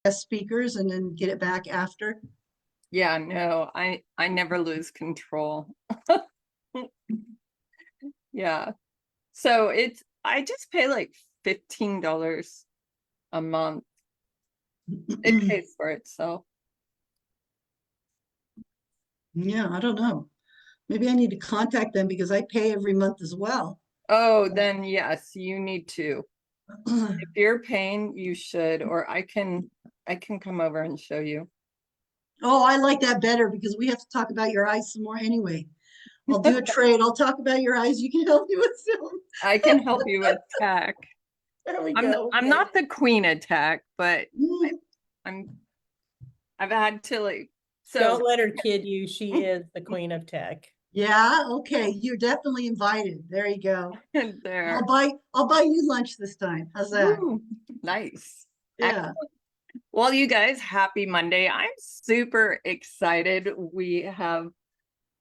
guest speakers and then get it back after. Yeah, no, I never lose control. Yeah. So I just pay like $15 a month. It pays for itself. Yeah, I don't know. Maybe I need to contact them because I pay every month as well. Oh, then yes, you need to. If you're paying, you should, or I can come over and show you. Oh, I like that better because we have to talk about your eyes some more anyway. I'll do a trade. I'll talk about your eyes. You can help me with some. I can help you with tech. There we I'm go. I'm Okay. not the queen of tech, but Mm, I'm I've had to like so Don't let her kid you. She is the queen of tech. yeah, okay. You're definitely invited. There you go. there. I'll buy you lunch this time. How's that? Woo, nice. Yeah. Well, you guys, happy Monday. I'm super excited. We have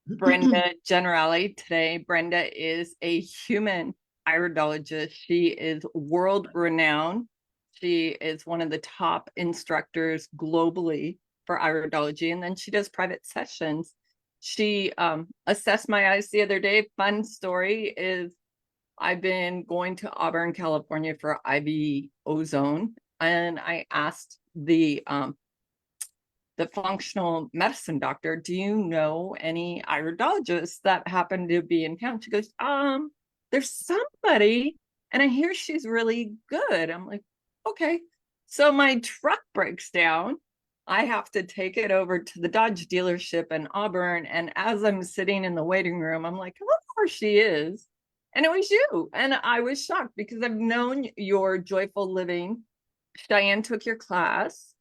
Brenda Generali today. Brenda is a human iridologist. She is world renowned. She is one of the top instructors globally for iridology, and then she does private sessions. She assessed my eyes the other day. Fun story is I've been going to Auburn, California for IV ozone, and I asked the functional medicine doctor, do you know any iridologists that happen to be in town? She goes, there's somebody, and I hear she's really good. I'm like, okay. So my truck breaks down. I have to take it over to the Dodge dealership in Auburn. And as I'm sitting in the waiting room, I'm like, of course she is. And it was you. And I was shocked because I've known your joyful living. Cheyenne took your class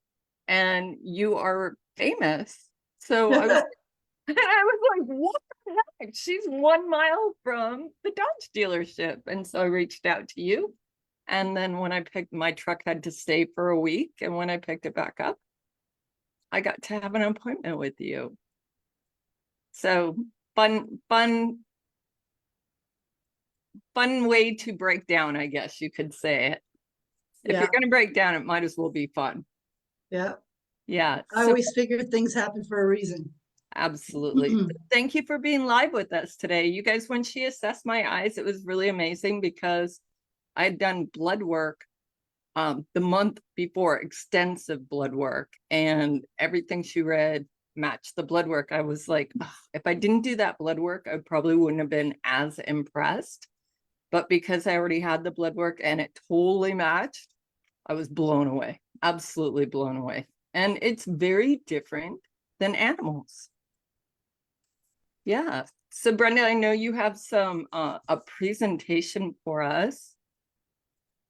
and you are famous. So I was I was like, what the heck? She's 1 mile from the Dodge dealership. And so I reached out to you. And then when I picked my truck had to stay for a week. And when I picked it back up, I got to have an appointment with you. So fun way to break down, I guess you could say it. If Yeah. you're gonna break down, it might as well be fun. Yeah. Yeah. I So always figure things happen for a reason. absolutely. Thank you for being live with us today. You guys, when she assessed my eyes, it was really amazing because I had done blood work the month before, extensive blood work, and everything she read matched the blood work. I was like, if I didn't do that blood work, I probably wouldn't have been as impressed. But because I already had the blood work and it totally matched, I was blown away, absolutely blown away. And it's very different than animals. Yeah. So Brenda, I know you have a presentation for us,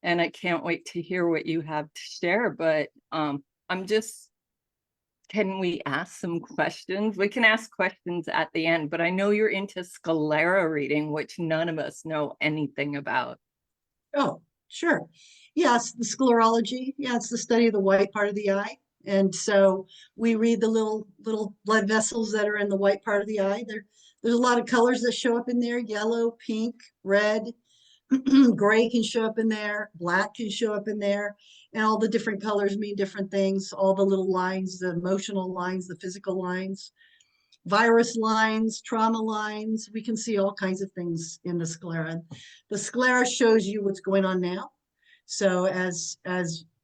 and I can't wait to hear what you have to share, but can we ask some questions? We can ask questions at the end, but I know you're into sclera reading, which none of us know anything about. Oh, sure. Yes, the sclerology. Yeah, it's the study of the white part of the eye. And so we read the little blood vessels that are in the white part of the eye. There's a lot of colors that show up in there: yellow, pink, red, gray can show up in there, black can show up in there, and all the different colors mean different things. All the little lines, the emotional lines, the physical lines, virus lines, trauma lines. We can see all kinds of things in the sclera. The sclera shows you what's going on now. So as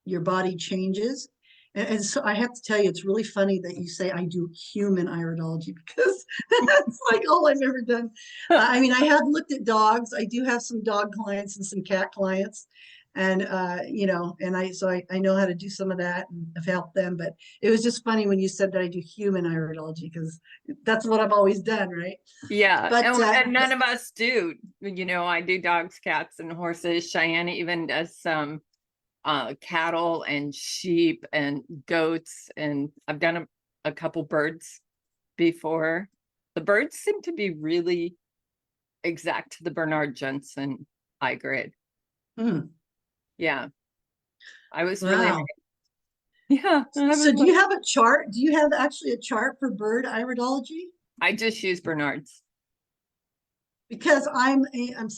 your body changes, and so I have to tell you, it's really funny that you say I do human iridology because that's like all I've ever done. I mean, I have looked at dogs. I do have some dog clients and some cat clients, and and I know how to do some of that and have helped them. But it was just funny when you said that I do human iridology because that's what I've always done, right? Yeah, But and none of us do. I do dogs, cats, and horses. Cheyenne even does some cattle and sheep and goats, and I've done a couple birds before. The birds seem to be really exact to the Bernard Jensen eye grade. Yeah, I was really wow. yeah. So do you have a chart? Do you have actually a chart for bird iridology? I just use Bernard's. because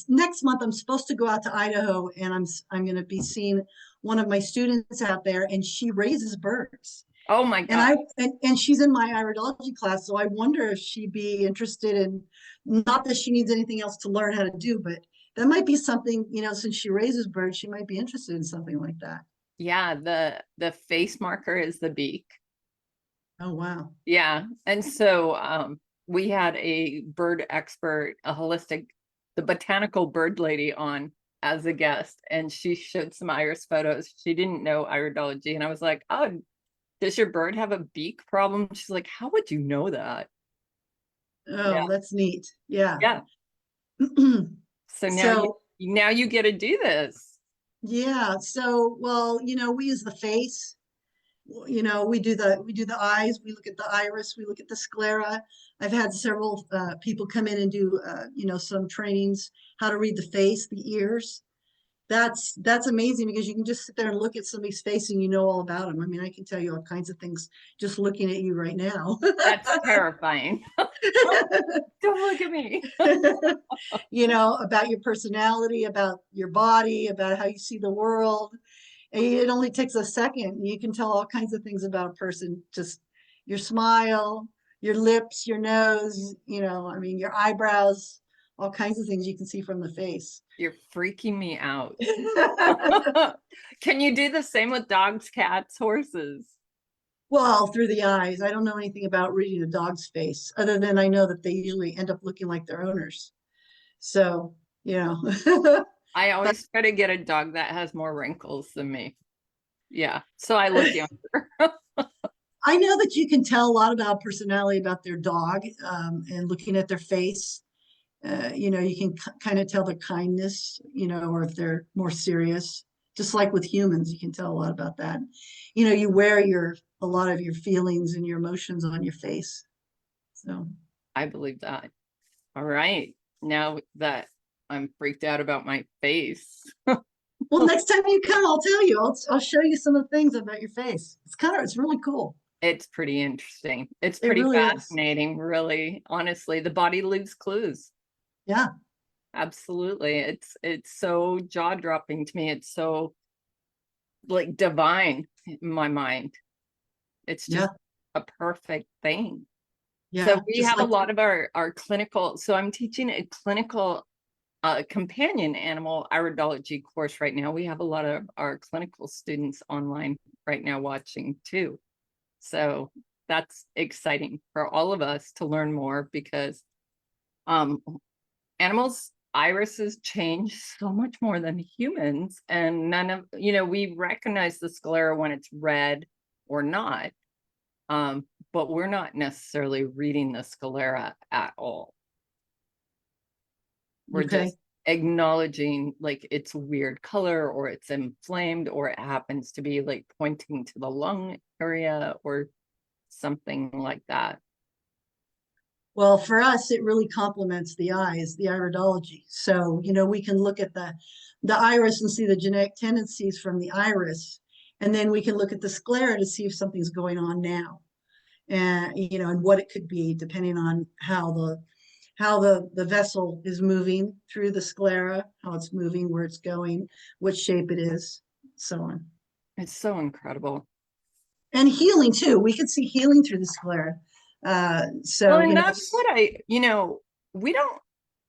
next month I'm supposed to go out to Idaho, and I'm going to be seeing one of my students out there, and she raises birds. Oh my And God. and she's in my iridology class, so I wonder if she'd be interested in, not that she needs anything else to learn how to do, but that might be something, since she raises birds, she might be interested in something like that. Yeah, the face marker is the beak. Oh, wow. Yeah. And so we had a bird expert, the botanical bird lady on as a guest, and she showed some iris photos. She didn't know iridology. And I was like, oh, does your bird have a beak problem? She's like, how would you know that? Yeah. Oh, that's neat. Yeah. Yeah. So So, now you get to do this. yeah. So, well, we use the face. We do the eyes, we look at the iris, we look at the sclera. I've had several people come in and do some trainings, how to read the face, the ears. That's amazing, because you can just sit there and look at somebody's face and you know all about them. I mean, I can tell you all kinds of things just looking at you right now. That's terrifying. Don't look at me. About your personality, about your body, about how you see the world. And it only takes a second. You can tell all kinds of things about a person, just your smile, your lips, your nose, I mean, your eyebrows, all kinds of things you can see from the face. You're freaking me out. Can you do the same with dogs, cats, horses? Well, through the eyes. I don't know anything about reading a dog's face, other than I know that they usually end up looking like their owners. So, I but always try to get a dog that has more wrinkles than me. Yeah, so I look younger. I know that you can tell a lot about personality about their dog, and looking at their face. You can kind of tell their kindness, or if they're more serious. Just like with humans, you can tell a lot about that. You wear a lot of your feelings and your emotions on your face. So, I believe that. All right. Now that I'm freaked out about my face, well, next time you come, I'll tell you. I'll show you some of the things about your face. It's really cool. it's pretty interesting. It's It pretty really is. fascinating, really. Honestly, the body leaves clues. Yeah. Absolutely. It's so jaw-dropping to me. It's so like divine in my mind. It's Yeah. just a perfect thing. So Yeah. we Just have a like, lot of our clinical, so I'm teaching a clinical companion animal iridology course right now. We have a lot of our clinical students online right now watching too. So that's exciting for all of us to learn more, because animals' irises change so much more than humans, and we recognize the sclera when it's red or not. But we're not necessarily reading the sclera at all. We're okay. just acknowledging like it's a weird color, or it's inflamed, or it happens to be like pointing to the lung area or something like that. Well, for us, it really complements the eyes, the iridology. So, we can look at the iris and see the genetic tendencies from the iris, and then we can look at the sclera to see if something's going on now, and what it could be, depending on how the vessel is moving through the sclera, how it's moving, where it's going, what shape it is, so on. It's so incredible. And healing too. We could see healing through the sclera. Well, So, and that's what we don't,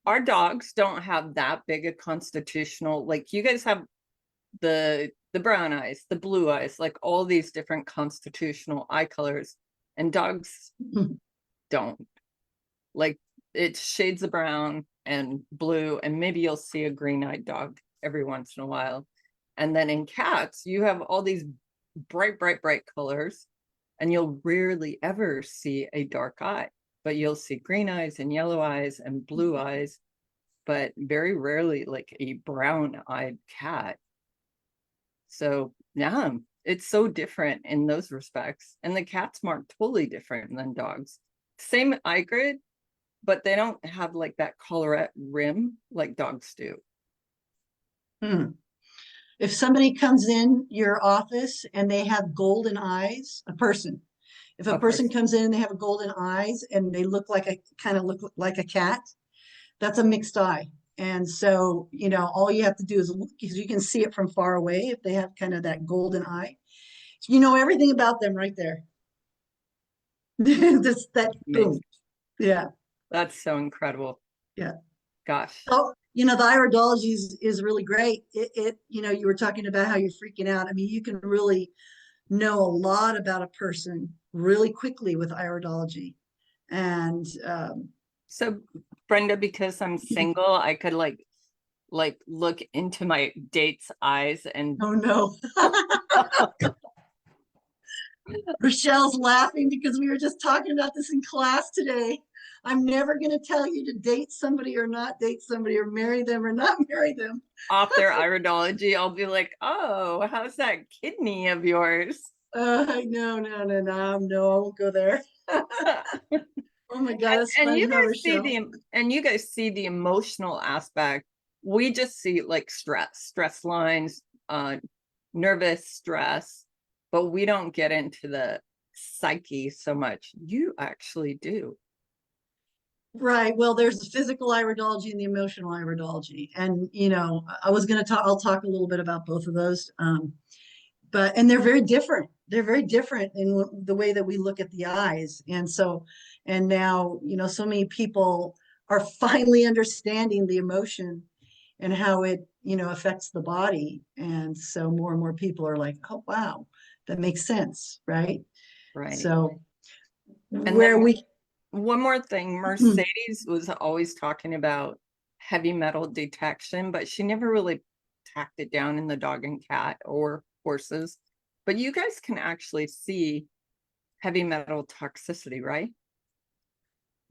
our dogs don't have that big a constitutional, like you guys have the brown eyes, the blue eyes, like all these different constitutional eye colors, and dogs don't. Like it's shades of brown and blue, and maybe you'll see a green-eyed dog every once in a while. And then in cats, you have all these bright, bright, bright colors, and you'll rarely ever see a dark eye, but you'll see green eyes and yellow eyes and blue eyes, but very rarely like a brown-eyed cat. So yeah, it's so different in those respects. And the cats mark totally different than dogs. Same eye grid, but they don't have like that collarette rim like dogs do. If somebody comes in your office and they have golden eyes, if a person comes in and they have golden eyes and they look like a cat, That's a mixed eye. And so, all you have to do is look, because you can see it from far away if they have kind of that golden eye. You know everything about them right there. Just that boom. Amazing. Yeah. That's so incredible. Yeah. Gosh. So, the iridology is really great. You were talking about how you're freaking out. I mean, you can really know a lot about a person really quickly with iridology. And So Brenda, because I'm single, I could like look into my date's eyes and oh no. Rochelle's laughing because we were just talking about this in class today. I'm never going to tell you to date somebody or not date somebody, or marry them or not marry them. off their iridology, I'll be like, oh, how's that kidney of yours? No, I won't go there. Oh my God, that's And funny, you huh, guys see Rochelle? you guys see the emotional aspect. We just see like stress lines, nervous stress, but we don't get into the psyche so much. You actually do. Right. Well, there's the physical iridology and the emotional iridology. And, I'll talk a little bit about both of those. And they're very different. They're very different in the way that we look at the eyes. And now, so many people are finally understanding the emotion and how it, affects the body. And so more and more people are like, oh, wow, that makes sense. Right. Right. So And where then we, one more thing, Mercedes was always talking about heavy metal detection, but she never really tacked it down in the dog and cat or horses. But you guys can actually see heavy metal toxicity, right?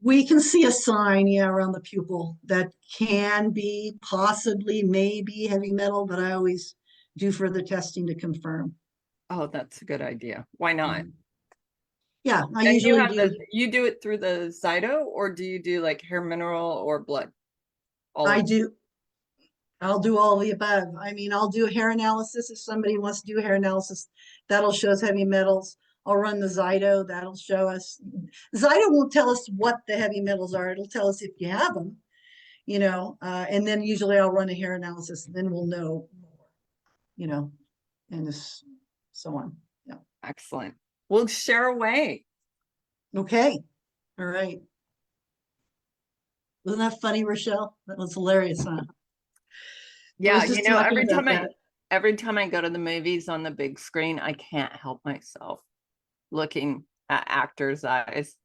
we can see a sign, yeah, around the pupil that can be possibly, maybe heavy metal, but I always do further testing to confirm. Oh, that's a good idea. Why not? Yeah, I And you usually have do. you do it through the Zyto, or do you do like hair mineral or blood? All I of do. I'll do all of the above. I mean, I'll do a hair analysis if somebody wants to do a hair analysis. That'll show us heavy metals. I'll run the Zyto. That'll show us. Zyto won't tell us what the heavy metals are. It'll tell us if you have them, and then usually I'll run a hair analysis, and then we'll know more, you know, and this, so on. Yeah. Excellent. We'll share away. Okay. All right. Wasn't that funny, Rochelle? That was hilarious, huh? I Yeah, was just talking about that. every time I go to the movies on the big screen, I can't help myself looking at actors' eyes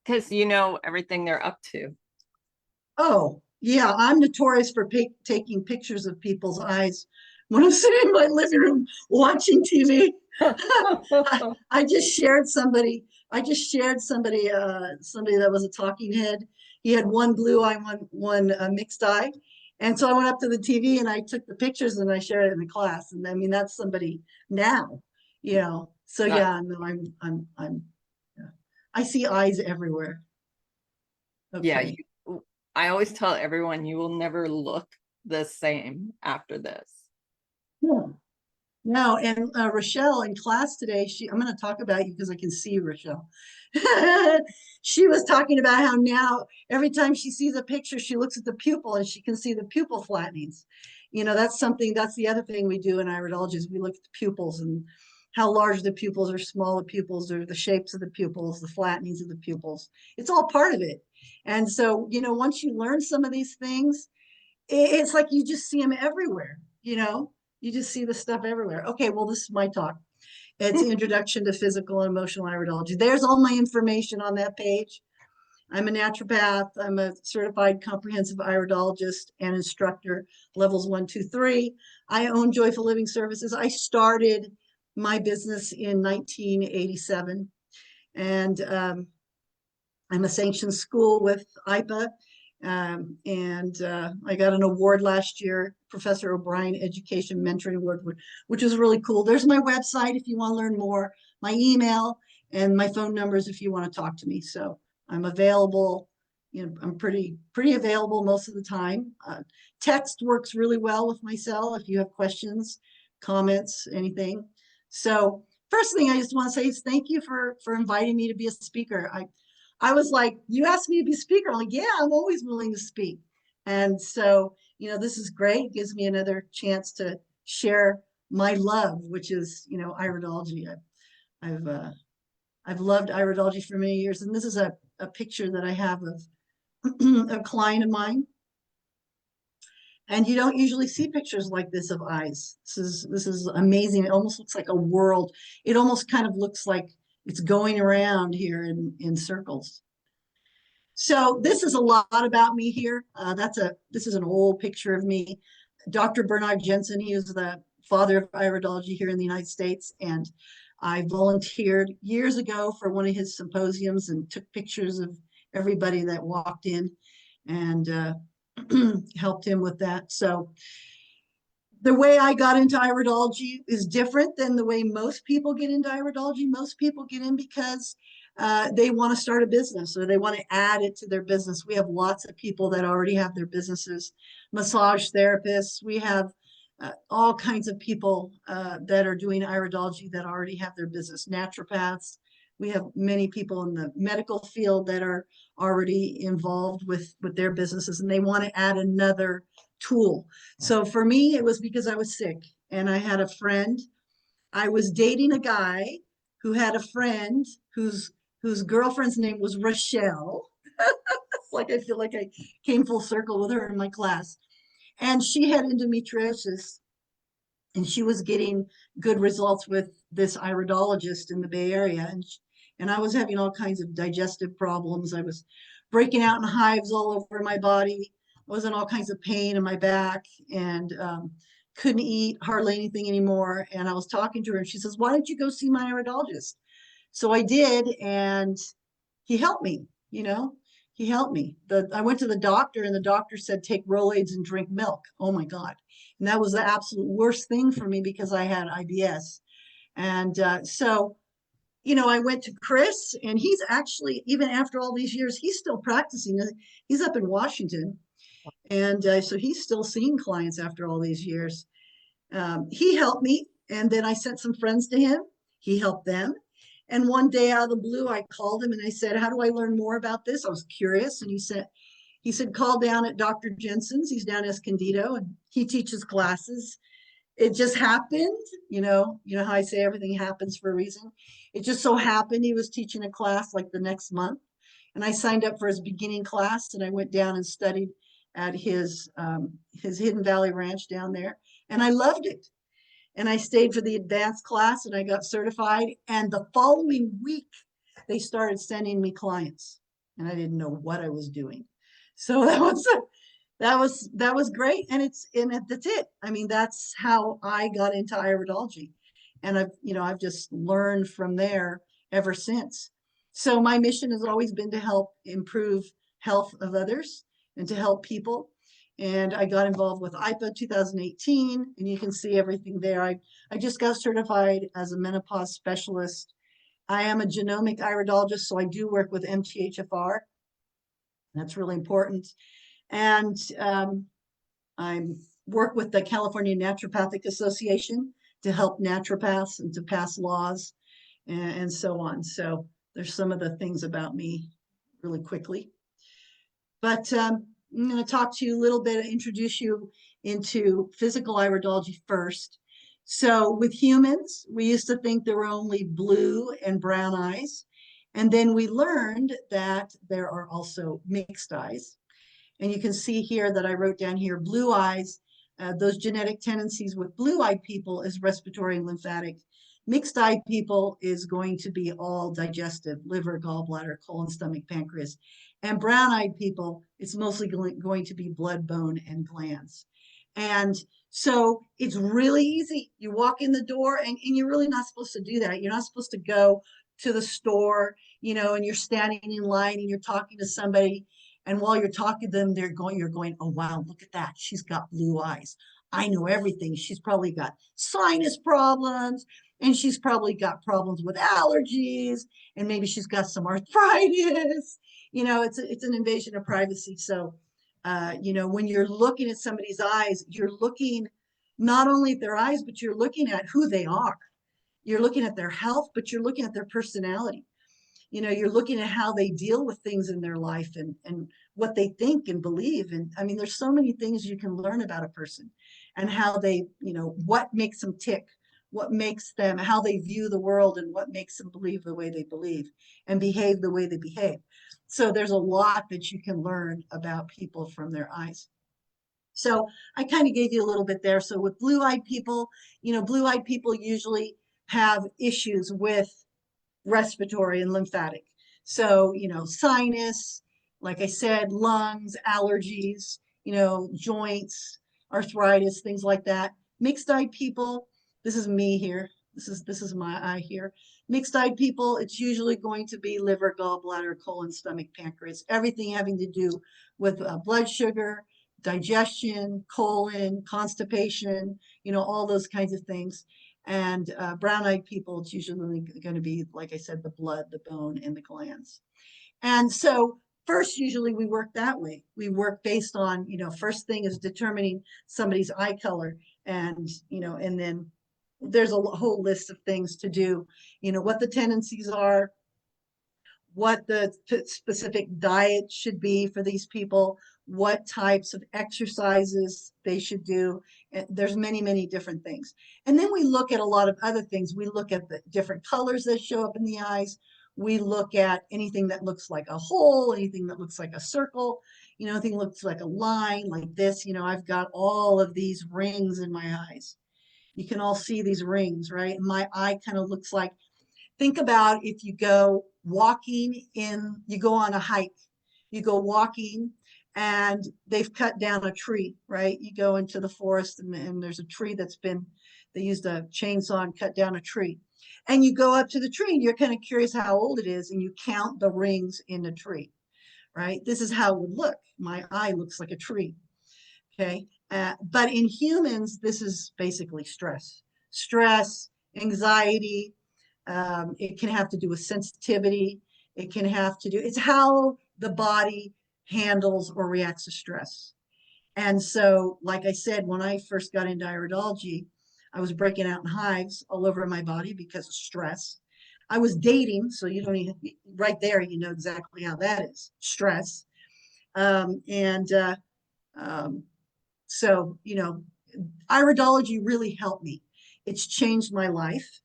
because you know everything they're up to. Oh, yeah, I'm notorious for taking pictures of people's eyes when I'm sitting in my living room watching TV. I just shared somebody. Somebody that was a talking head. He had one blue eye, one mixed eye, and so I went up to the TV and I took the pictures and I shared it in the class. And I mean, that's somebody now, So That- yeah, no, yeah. I see eyes everywhere. yeah, Okay. I always tell everyone you will never look the same after this. Yeah. No, and Rochelle in class today, I'm going to talk about you because I can see Rochelle. She was talking about how now every time she sees a picture, she looks at the pupil and she can see the pupil flattenings. That's the other thing we do in iridology is we look at the pupils and how large the pupils or small the pupils or the shapes of the pupils, the flattenings of the pupils. It's all part of it. And so, once you learn some of these things, it's like you just see them everywhere, you just see the stuff everywhere. Okay, well, this is my talk. It's Introduction to Physical and Emotional Iridology. There's all my information on that page. I'm a naturopath. I'm a certified comprehensive iridologist and instructor, levels 1, 2, 3. I own Joyful Living Services. I started my business in 1987, and I'm a sanctioned school with IPA. And I got an award last year, Professor O'Brien Education Mentoring Award, which is really cool. There's my website if you want to learn more, my email, and my phone numbers if you want to talk to me. So I'm available. I'm pretty available most of the time. Text works really well with my cell if you have questions, comments, anything. So first thing I just want to say is thank you for inviting me to be a speaker. I was like, you asked me to be a speaker. I'm like, yeah, I'm always willing to speak. And so, this is great. Gives me another chance to share my love, which is, iridology. I've uh, I've loved iridology for many years, and this is a picture that I have of a client of mine. And you don't usually see pictures like this of eyes. This is amazing. It almost looks like a world. It almost kind of looks like it's going around here in circles. So this is a lot about me here. This is an old picture of me. Dr. Bernard Jensen, he is the father of iridology here in the United States. And I volunteered years ago for one of his symposiums and took pictures of everybody that walked in and helped him with that. So the way I got into iridology is different than the way most people get into iridology. Most people get in because they want to start a business or they want to add it to their business. We have lots of people that already have their businesses, massage therapists. We have all kinds of people that are doing iridology that already have their business, naturopaths. We have many people in the medical field that are already involved with their businesses, and they want to add another tool. So for me, it was because I was sick and I had a friend. I was dating a guy who had a friend whose girlfriend's name was Rochelle. Like, I feel like I came full circle with her in my class. And she had endometriosis, and she was getting good results with this iridologist in the Bay Area. And I was having all kinds of digestive problems. I was breaking out in hives all over my body. I was in all kinds of pain in my back and couldn't eat hardly anything anymore. And I was talking to her and she says, "Why don't you go see my iridologist?" So I did, and he helped me, he helped me. I went to the doctor and the doctor said, "Take Rolaids and drink milk." Oh my God. And that was the absolute worst thing for me because I had IBS. And so, I went to Chris, and he's actually, even after all these years, he's still practicing. He's up in Washington. And so he's still seeing clients after all these years. He helped me. And then I sent some friends to him. He helped them. And one day out of the blue, I called him and I said, "How do I learn more about this?" I was curious. And he said, "Call down at Dr. Jensen's. He's down Escondido and he teaches classes." It just happened, how I say everything happens for a reason. It just so happened he was teaching a class like the next month. And I signed up for his beginning class and I went down and studied at his Hidden Valley Ranch down there. And I loved it. And I stayed for the advanced class and I got certified. And the following week, they started sending me clients and I didn't know what I was doing. So that was great. And that's it. I mean, that's how I got into iridology. And I've just learned from there ever since. So my mission has always been to help improve health of others and to help people. And I got involved with IPA 2018, and you can see everything there. I just got certified as a menopause specialist. I am a genomic iridologist, so I do work with MTHFR. That's really important. And I work with the California Naturopathic Association to help naturopaths and to pass laws and so on. So there's some of the things about me really quickly. But I'm going to talk to you a little bit, introduce you into physical iridology first. So with humans, we used to think there were only blue and brown eyes. And then we learned that there are also mixed eyes. And you can see here that I wrote down here, blue eyes, those genetic tendencies with blue-eyed people is respiratory and lymphatic. Mixed-eyed people is going to be all digestive, liver, gallbladder, colon, stomach, pancreas. And brown-eyed people, it's mostly going to be blood, bone, and glands. And so it's really easy. You walk in the door and you're really not supposed to do that. You're not supposed to go to the store, and you're standing in line and you're talking to somebody. And while you're talking to them, you're going, "Oh, wow, look at that. She's got blue eyes. I know everything. She's probably got sinus problems, and she's probably got problems with allergies, and maybe she's got some arthritis." It's an invasion of privacy. So, when you're looking at somebody's eyes, you're looking not only at their eyes, but you're looking at who they are. You're looking at their health, but you're looking at their personality. You're looking at how they deal with things in their life and what they think and believe. And I mean, there's so many things you can learn about a person and how they, what makes them tick, what makes them, how they view the world, and what makes them believe the way they believe and behave the way they behave. So there's a lot that you can learn about people from their eyes. So I kind of gave you a little bit there. So with blue-eyed people, blue-eyed people usually have issues with respiratory and lymphatic. So, sinus, like I said, lungs, allergies, joints, arthritis, things like that. Mixed-eyed people, this is me here. This is my eye here. Mixed-eyed people, it's usually going to be liver, gallbladder, colon, stomach, pancreas, everything having to do with blood sugar, digestion, colon, constipation, all those kinds of things. And brown-eyed people, it's usually going to be, like I said, the blood, the bone, and the glands. And so first, usually we work that way. We work based on, first thing is determining somebody's eye color. And, and then there's a whole list of things to do, what the tendencies are, what the specific diet should be for these people, what types of exercises they should do. There's many, many different things. And then we look at a lot of other things. We look at the different colors that show up in the eyes. We look at anything that looks like a hole, anything that looks like a circle, anything that looks like a line like this. I've got all of these rings in my eyes. You can all see these rings, right? My eye kind of looks like, think about if you go walking you go on a hike, you go walking and they've cut down a tree, right? You go into the forest and there's a tree they used a chainsaw and cut down a tree. And you go up to the tree and you're kind of curious how old it is and you count the rings in the tree, right? This is how it would look. My eye looks like a tree, okay? But in humans, this is basically stress, anxiety. It can have to do with sensitivity. It can have to do, it's how the body handles or reacts to stress. And so, like I said, when I first got into iridology, I was breaking out in hives all over my body because of stress. I was dating, so you don't even, right there, you know exactly how that is, stress. And so, iridology really helped me. It's changed my life.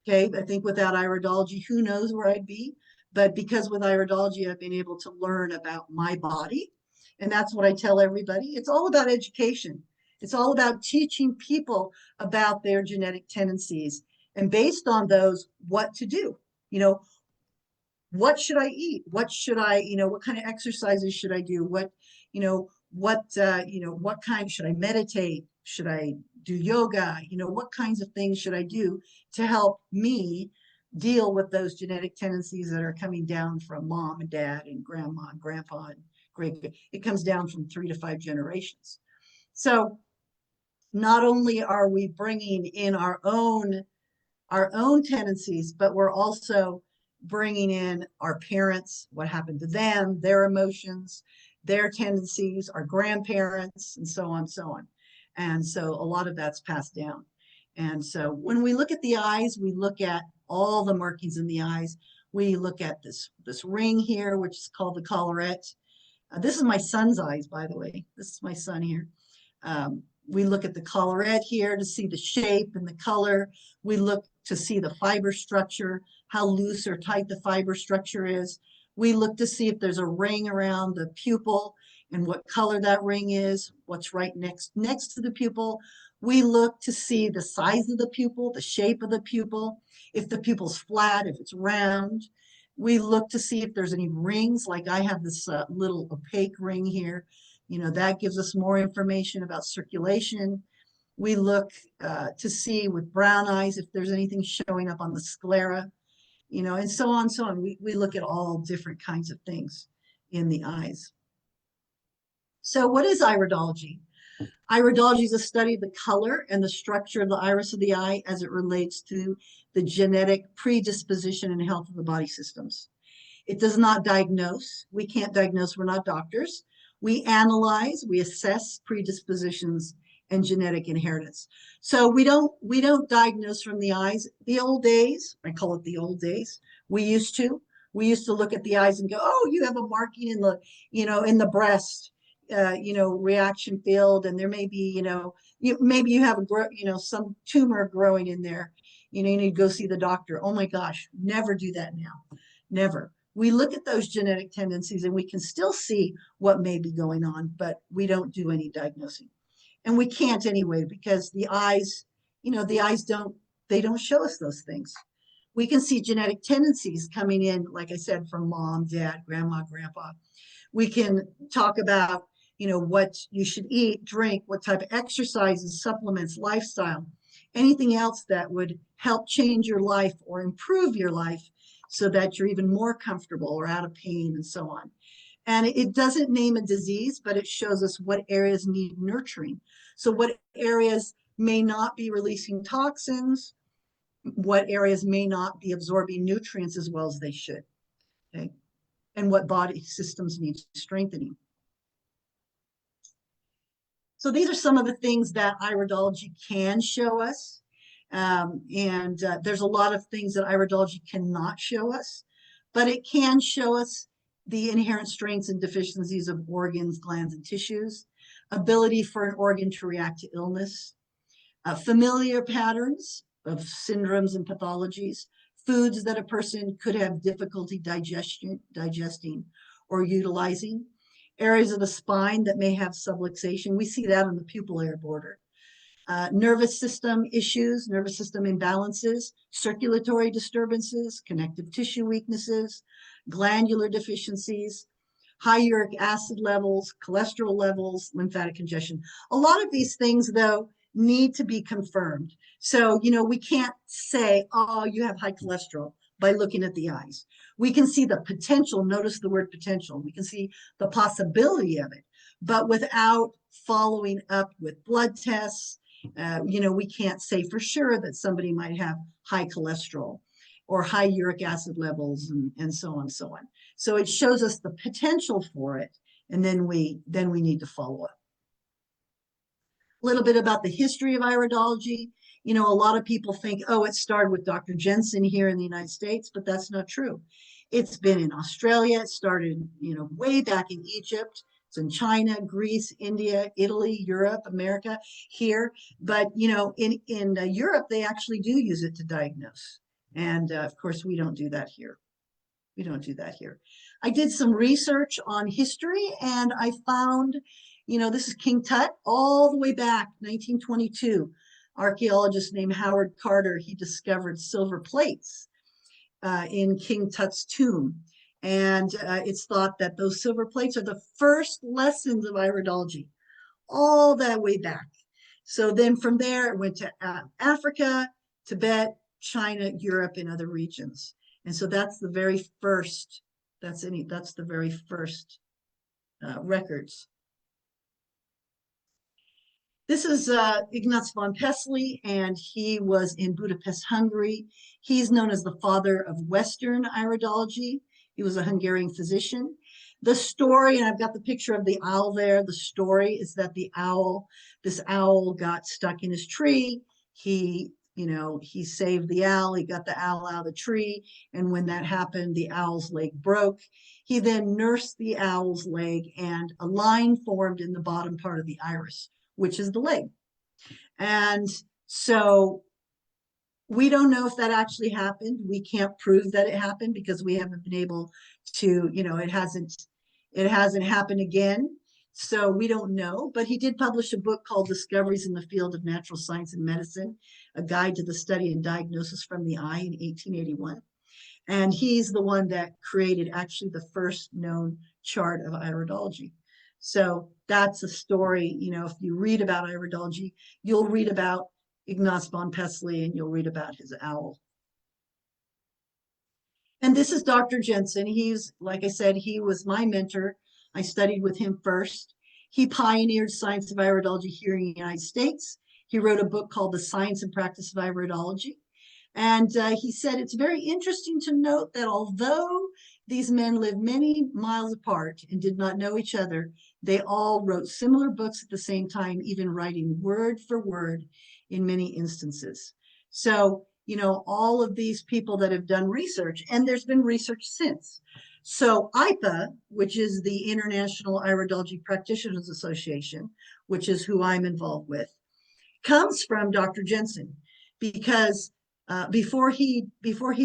Okay, I think without iridology, who knows where I'd be? But because with iridology, I've been able to learn about my body. And that's what I tell everybody. It's all about education. It's all about teaching people about their genetic tendencies and based on those, what to do. What should I eat? What should I, what kind of exercises should I do? What kind should I meditate? Should I do yoga? What kinds of things should I do to help me deal with those genetic tendencies that are coming down from mom and dad and grandma and grandpa and great. It comes down from 3 to 5 generations. So not only are we bringing in our own tendencies, but we're also bringing in our parents, what happened to them, their emotions, their tendencies, our grandparents, and so on, and so on. And so a lot of that's passed down. And so when we look at the eyes, we look at all the markings in the eyes. We look at this ring here, which is called the collarette. This is my son's eyes, by the way. This is my son here. We look at the collarette here to see the shape and the color. We look to see the fiber structure, how loose or tight the fiber structure is. We look to see if there's a ring around the pupil and what color that ring is, what's right next to the pupil. We look to see the size of the pupil, the shape of the pupil, if the pupil's flat, if it's round. We look to see if there's any rings, like I have this little opaque ring here. That gives us more information about circulation. We look to see with brown eyes if there's anything showing up on the sclera, and so on, so on. We look at all different kinds of things in the eyes. So what is iridology? Iridology is a study of the color and the structure of the iris of the eye as it relates to the genetic predisposition and health of the body systems. It does not diagnose. We can't diagnose. We're not doctors. We analyze, we assess predispositions and genetic inheritance. So we don't diagnose from the eyes. The old days, I call it the old days, we used to. We used to look at the eyes and go, oh, you have a marking in the, in the breast, reaction field, and there may be, maybe you have some tumor growing in there. You need to go see the doctor. Oh my gosh, never do that now. Never. We look at those genetic tendencies and we can still see what may be going on, but we don't do any diagnosing. And we can't anyway, because the eyes, they don't show us those things. We can see genetic tendencies coming in, like I said, from mom, dad, grandma, grandpa. We can talk about, what you should eat, drink, what type of exercises, supplements, lifestyle, anything else that would help change your life or improve your life so that you're even more comfortable or out of pain and so on. And it doesn't name a disease, but it shows us what areas need nurturing. So what areas may not be releasing toxins, what areas may not be absorbing nutrients as well as they should, okay? And what body systems need strengthening. So these are some of the things that iridology can show us. There's a lot of things that iridology cannot show us, but it can show us the inherent strengths and deficiencies of organs, glands, and tissues, ability for an organ to react to illness, familiar patterns of syndromes and pathologies, foods that a person could have difficulty digesting or utilizing, areas of the spine that may have subluxation. We see that on the pupillary border. Nervous system issues, nervous system imbalances, circulatory disturbances, connective tissue weaknesses, glandular deficiencies, high uric acid levels, cholesterol levels, lymphatic congestion. A lot of these things, though, need to be confirmed. So, we can't say, oh, you have high cholesterol by looking at the eyes. We can see the potential, notice the word potential. We can see the possibility of it, but without following up with blood tests, we can't say for sure that somebody might have high cholesterol or high uric acid levels and so on and so on. So it shows us the potential for it, and then we need to follow up. A little bit about the history of iridology. A lot of people think, oh, it started with Dr. Jensen here in the United States, but that's not true. It's been in Australia. It started, way back in Egypt. It's in China, Greece, India, Italy, Europe, America, here. But, in Europe, they actually do use it to diagnose. And of course, we don't do that here. We don't do that here. I did some research on history, and I found, this is King Tut, all the way back, 1922. Archaeologist named Howard Carter, he discovered silver plates in King Tut's tomb. And it's thought that those silver plates are the first lessons of iridology, all that way back. So then from there, it went to Africa, Tibet, China, Europe, and other regions. And so that's the very first, that's the very first records. This is Ignaz von Pessely, and he was in Budapest, Hungary. He's known as the father of Western iridology. He was a Hungarian physician. The story, and I've got the picture of the owl there, the story is that this owl got stuck in his tree. He saved the owl, he got the owl out of the tree, and when that happened, the owl's leg broke. He then nursed the owl's leg, and a line formed in the bottom part of the iris, which is the leg. And so we don't know if that actually happened. We can't prove that it happened because we haven't been able to, it hasn't happened again. So we don't know, but he did publish a book called Discoveries in the Field of Natural Science and Medicine, a guide to the study and diagnosis from the eye in 1881. And he's the one that created actually the first known chart of iridology. So that's a story, if you read about iridology, you'll read about Ignaz von Pessely and you'll read about his owl. And this is Dr. Jensen. He's, like I said, he was my mentor. I studied with him first. He pioneered science of iridology here in the United States. He wrote a book called The Science and Practice of Iridology. And he said, it's very interesting to note that although these men lived many miles apart and did not know each other, they all wrote similar books at the same time, even writing word for word in many instances. So all of these people that have done research, and there's been research since. So IPA, which is the International Iridology Practitioners Association, which is who I'm involved with, comes from Dr. Jensen, because before he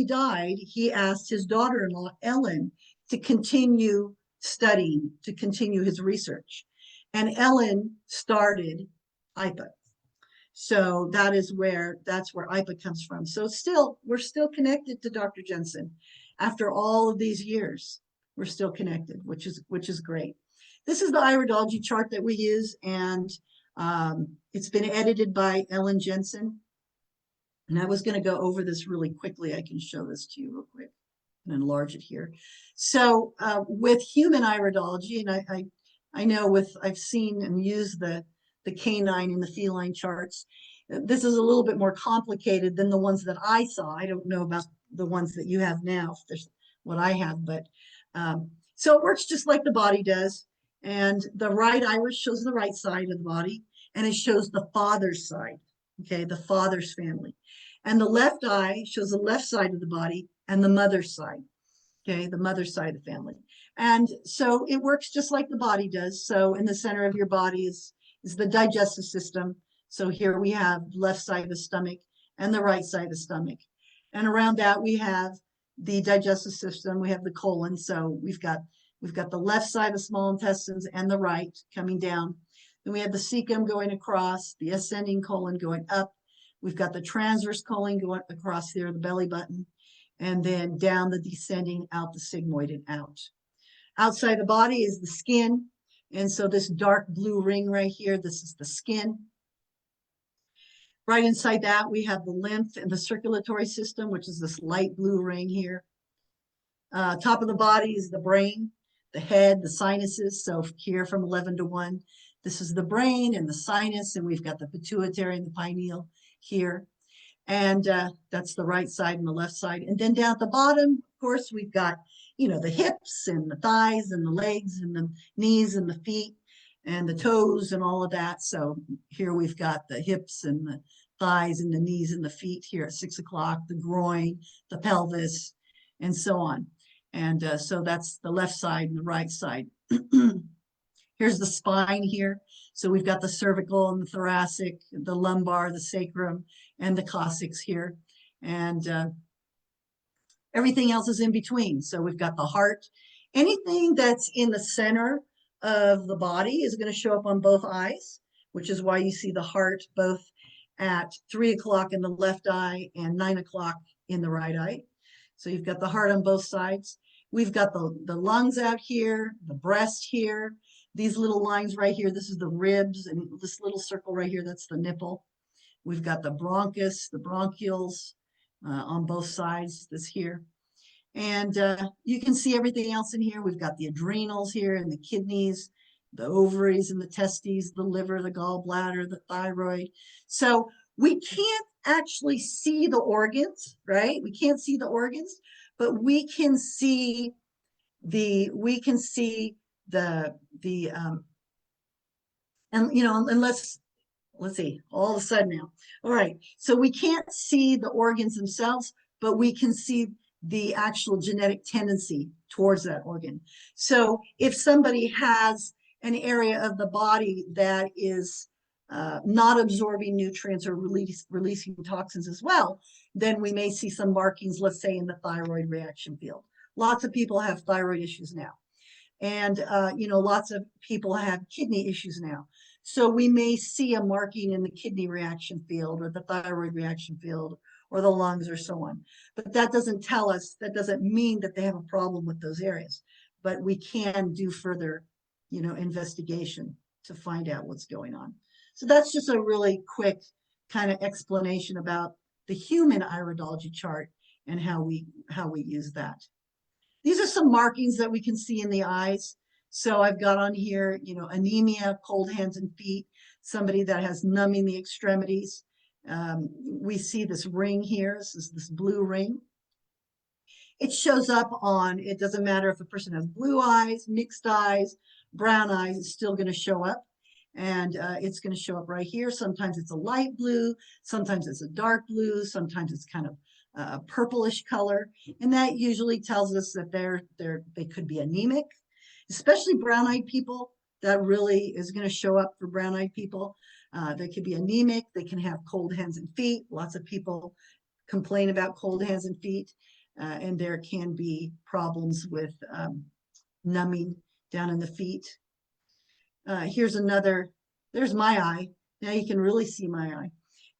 died, he asked his daughter-in-law Ellen to continue studying, to continue his research, and Ellen started IPA. So that's where IPA comes from. So we're still connected to Dr. Jensen after all of these years. We're still connected, which is great. This is the iridology chart that we use, and it's been edited by Ellen Jensen. And I was going to go over this really quickly. I can show this to you real quick and enlarge it here. So with human iridology, and I know I've seen and used the canine and the feline charts. This is a little bit more complicated than the ones that I saw. I don't know about the ones that you have now, if there's what I have, but so it works just like the body does. And the right iris shows the right side of the body, and it shows the father's side, okay, the father's family. And the left eye shows the left side of the body and the mother's side, okay, the mother's side of the family. And so it works just like the body does. So in the center of your body is the digestive system. So here we have left side of the stomach and the right side of the stomach. And around that we have the digestive system, we have the colon. So we've got the left side of the small intestines and the right coming down. Then we have the cecum going across, the ascending colon going up. We've got the transverse colon going across there, the belly button, and then down the descending out the sigmoid and out. Outside the body is the skin. And so this dark blue ring right here, this is the skin. Right inside that, we have the lymph and the circulatory system, which is this light blue ring here. Top of the body is the brain, the head, the sinuses. So here from 11 to 1, this is the brain and the sinus, and we've got the pituitary and the pineal here. And that's the right side and the left side. And then down at the bottom, of course, we've got, the hips and the thighs and the legs and the knees and the feet and the toes and all of that. So here we've got the hips and the thighs and the knees and the feet here at 6 o'clock, the groin, the pelvis, and so on. And so that's the left side and the right side. Here's the spine here. So we've got the cervical and the thoracic, the lumbar, the sacrum, and the coccyx here. And everything else is in between. So we've got the heart. Anything that's in the center of the body is going to show up on both eyes, which is why you see the heart both at 3 o'clock in the left eye and 9 o'clock in the right eye. So you've got the heart on both sides. We've got the lungs out here, the breast here, these little lines right here. This is the ribs, and this little circle right here, that's the nipple. We've got the bronchus, the bronchioles on both sides, this here. And you can see everything else in here. We've got the adrenals here and the kidneys, the ovaries and the testes, the liver, the gallbladder, the thyroid. So we can't actually see the organs, right? We can't see the organs, but we can see and let's see, all of a sudden now. All right, so we can't see the organs themselves, but we can see the actual genetic tendency towards that organ. So if somebody has an area of the body that is not absorbing nutrients or releasing toxins as well, then we may see some markings, let's say in the thyroid reaction field. Lots of people have thyroid issues now. And, lots of people have kidney issues now. So we may see a marking in the kidney reaction field or the thyroid reaction field or the lungs or so on. But that doesn't tell us, that doesn't mean that they have a problem with those areas. But we can do further, investigation to find out what's going on. So that's just a really quick kind of explanation about the human iridology chart and how we use that. These are some markings that we can see in the eyes. So I've got on here, anemia, cold hands and feet, somebody that has numbing the extremities. We see this ring here. This is this blue ring. It shows up it doesn't matter if a person has blue eyes, mixed eyes, brown eyes, it's still going to show up. And it's going to show up right here. Sometimes it's a light blue, sometimes it's a dark blue, sometimes it's kind of a purplish color. And that usually tells us that they could be anemic, especially brown-eyed people. That really is going to show up for brown-eyed people. They could be anemic. They can have cold hands and feet. Lots of people complain about cold hands and feet. And there can be problems with numbing down in the feet. Here's another, there's my eye. Now you can really see my eye.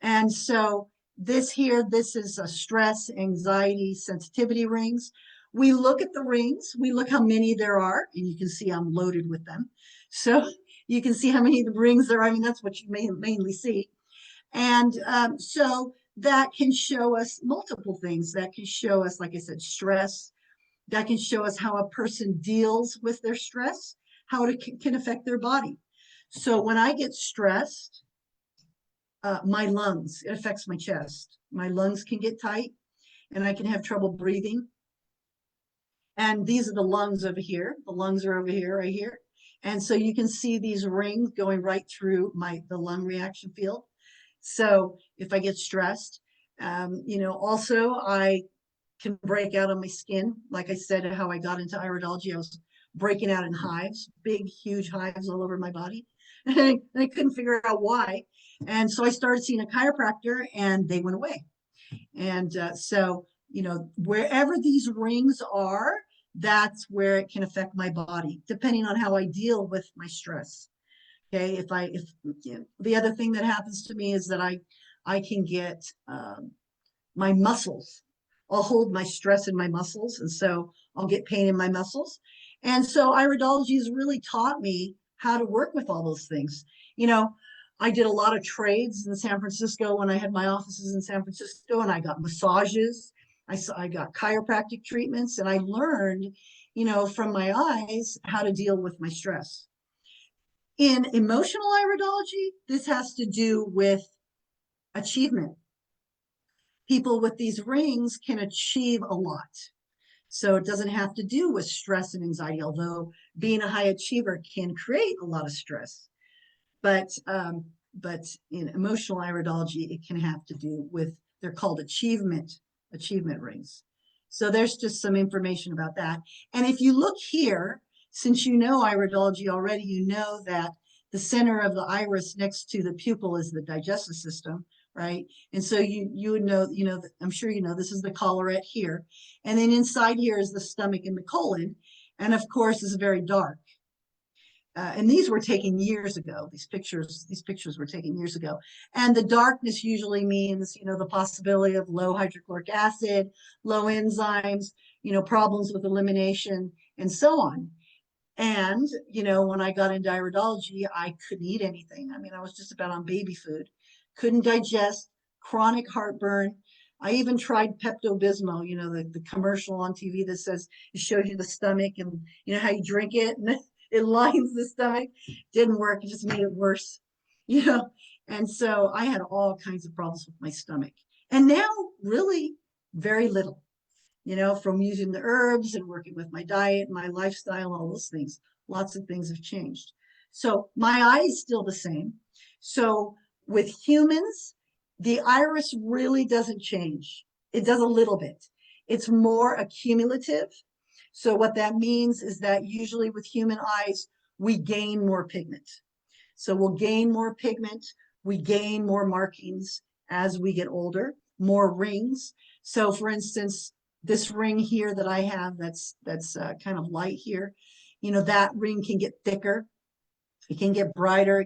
And so this is a stress, anxiety, sensitivity rings. We look at the rings, we look how many there are, and you can see I'm loaded with them. So you can see how many of the rings there are. I mean, that's what you mainly see. And so that can show us multiple things. That can show us, like I said, stress. That can show us how a person deals with their stress, how it can affect their body. So when I get stressed, my lungs, it affects my chest. My lungs can get tight and I can have trouble breathing. And these are the lungs over here. The lungs are over here, right here. And so you can see these rings going right through the lung reaction field. So if I get stressed, also I can break out on my skin. Like I said, how I got into iridology, I was breaking out in hives, big, huge hives all over my body. And I couldn't figure out why. And so I started seeing a chiropractor and they went away. And so, wherever these rings are, that's where it can affect my body, depending on how I deal with my stress. Okay, the other thing that happens to me is that I can get my muscles. I'll hold my stress in my muscles, and so I'll get pain in my muscles. And so iridology has really taught me how to work with all those things. I did a lot of trades in San Francisco when I had my offices in San Francisco, and I got massages. I got chiropractic treatments, and I learned, from my eyes how to deal with my stress. In emotional iridology, this has to do with achievement. People with these rings can achieve a lot. So it doesn't have to do with stress and anxiety, although being a high achiever can create a lot of stress. But in emotional iridology, it can have to do with, they're called achievement rings. So there's just some information about that. And if you look here, since you know iridology already, you know that the center of the iris next to the pupil is the digestive system, right? And so you would know, I'm sure you know, this is the collarette here. And then inside here is the stomach and the colon. And of course, it's very dark. And these were taken years ago. These pictures were taken years ago. And the darkness usually means, the possibility of low hydrochloric acid, low enzymes, problems with elimination, and so on. And, when I got into iridology, I couldn't eat anything. I mean, I was just about on baby food, couldn't digest, chronic heartburn. I even tried Pepto-Bismol, the commercial on TV that says it shows you the stomach and how you drink it and it lines the stomach. Didn't work. It just made it worse, And so I had all kinds of problems with my stomach. And now really very little, from using the herbs and working with my diet, my lifestyle, all those things. Lots of things have changed. So my eye is still the same. So with humans, the iris really doesn't change. It does a little bit. It's more accumulative. So what that means is that usually with human eyes, we gain more pigment. So we'll gain more pigment. We gain more markings as we get older, more rings. So for instance, this ring here that I have, that's kind of light here, that ring can get thicker. It can get brighter.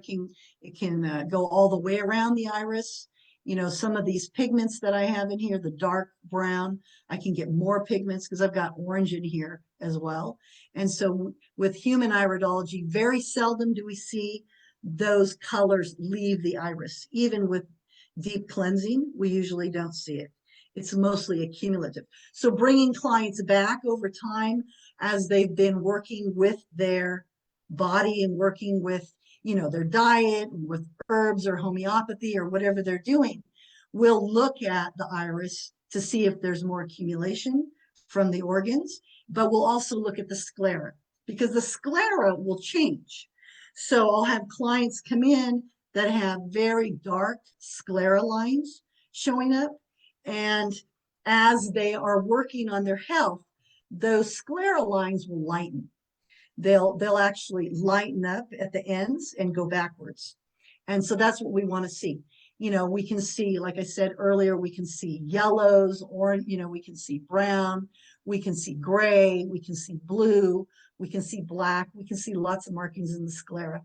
It can go all the way around the iris. Some of these pigments that I have in here, the dark brown, I can get more pigments because I've got orange in here as well. And so with human iridology, very seldom do we see those colors leave the iris. Even with deep cleansing, we usually don't see it. It's mostly accumulative. So bringing clients back over time as they've been working with their body and working with their diet, with herbs or homeopathy or whatever they're doing, we'll look at the iris to see if there's more accumulation from the organs, but we'll also look at the sclera because the sclera will change. So I'll have clients come in that have very dark sclera lines showing up. And as they are working on their health, those sclera lines will lighten. They'll actually lighten up at the ends and go backwards. And so that's what we want to see. We can see, like I said earlier, we can see yellows, orange, we can see brown, we can see gray, we can see blue, we can see black, we can see lots of markings in the sclera.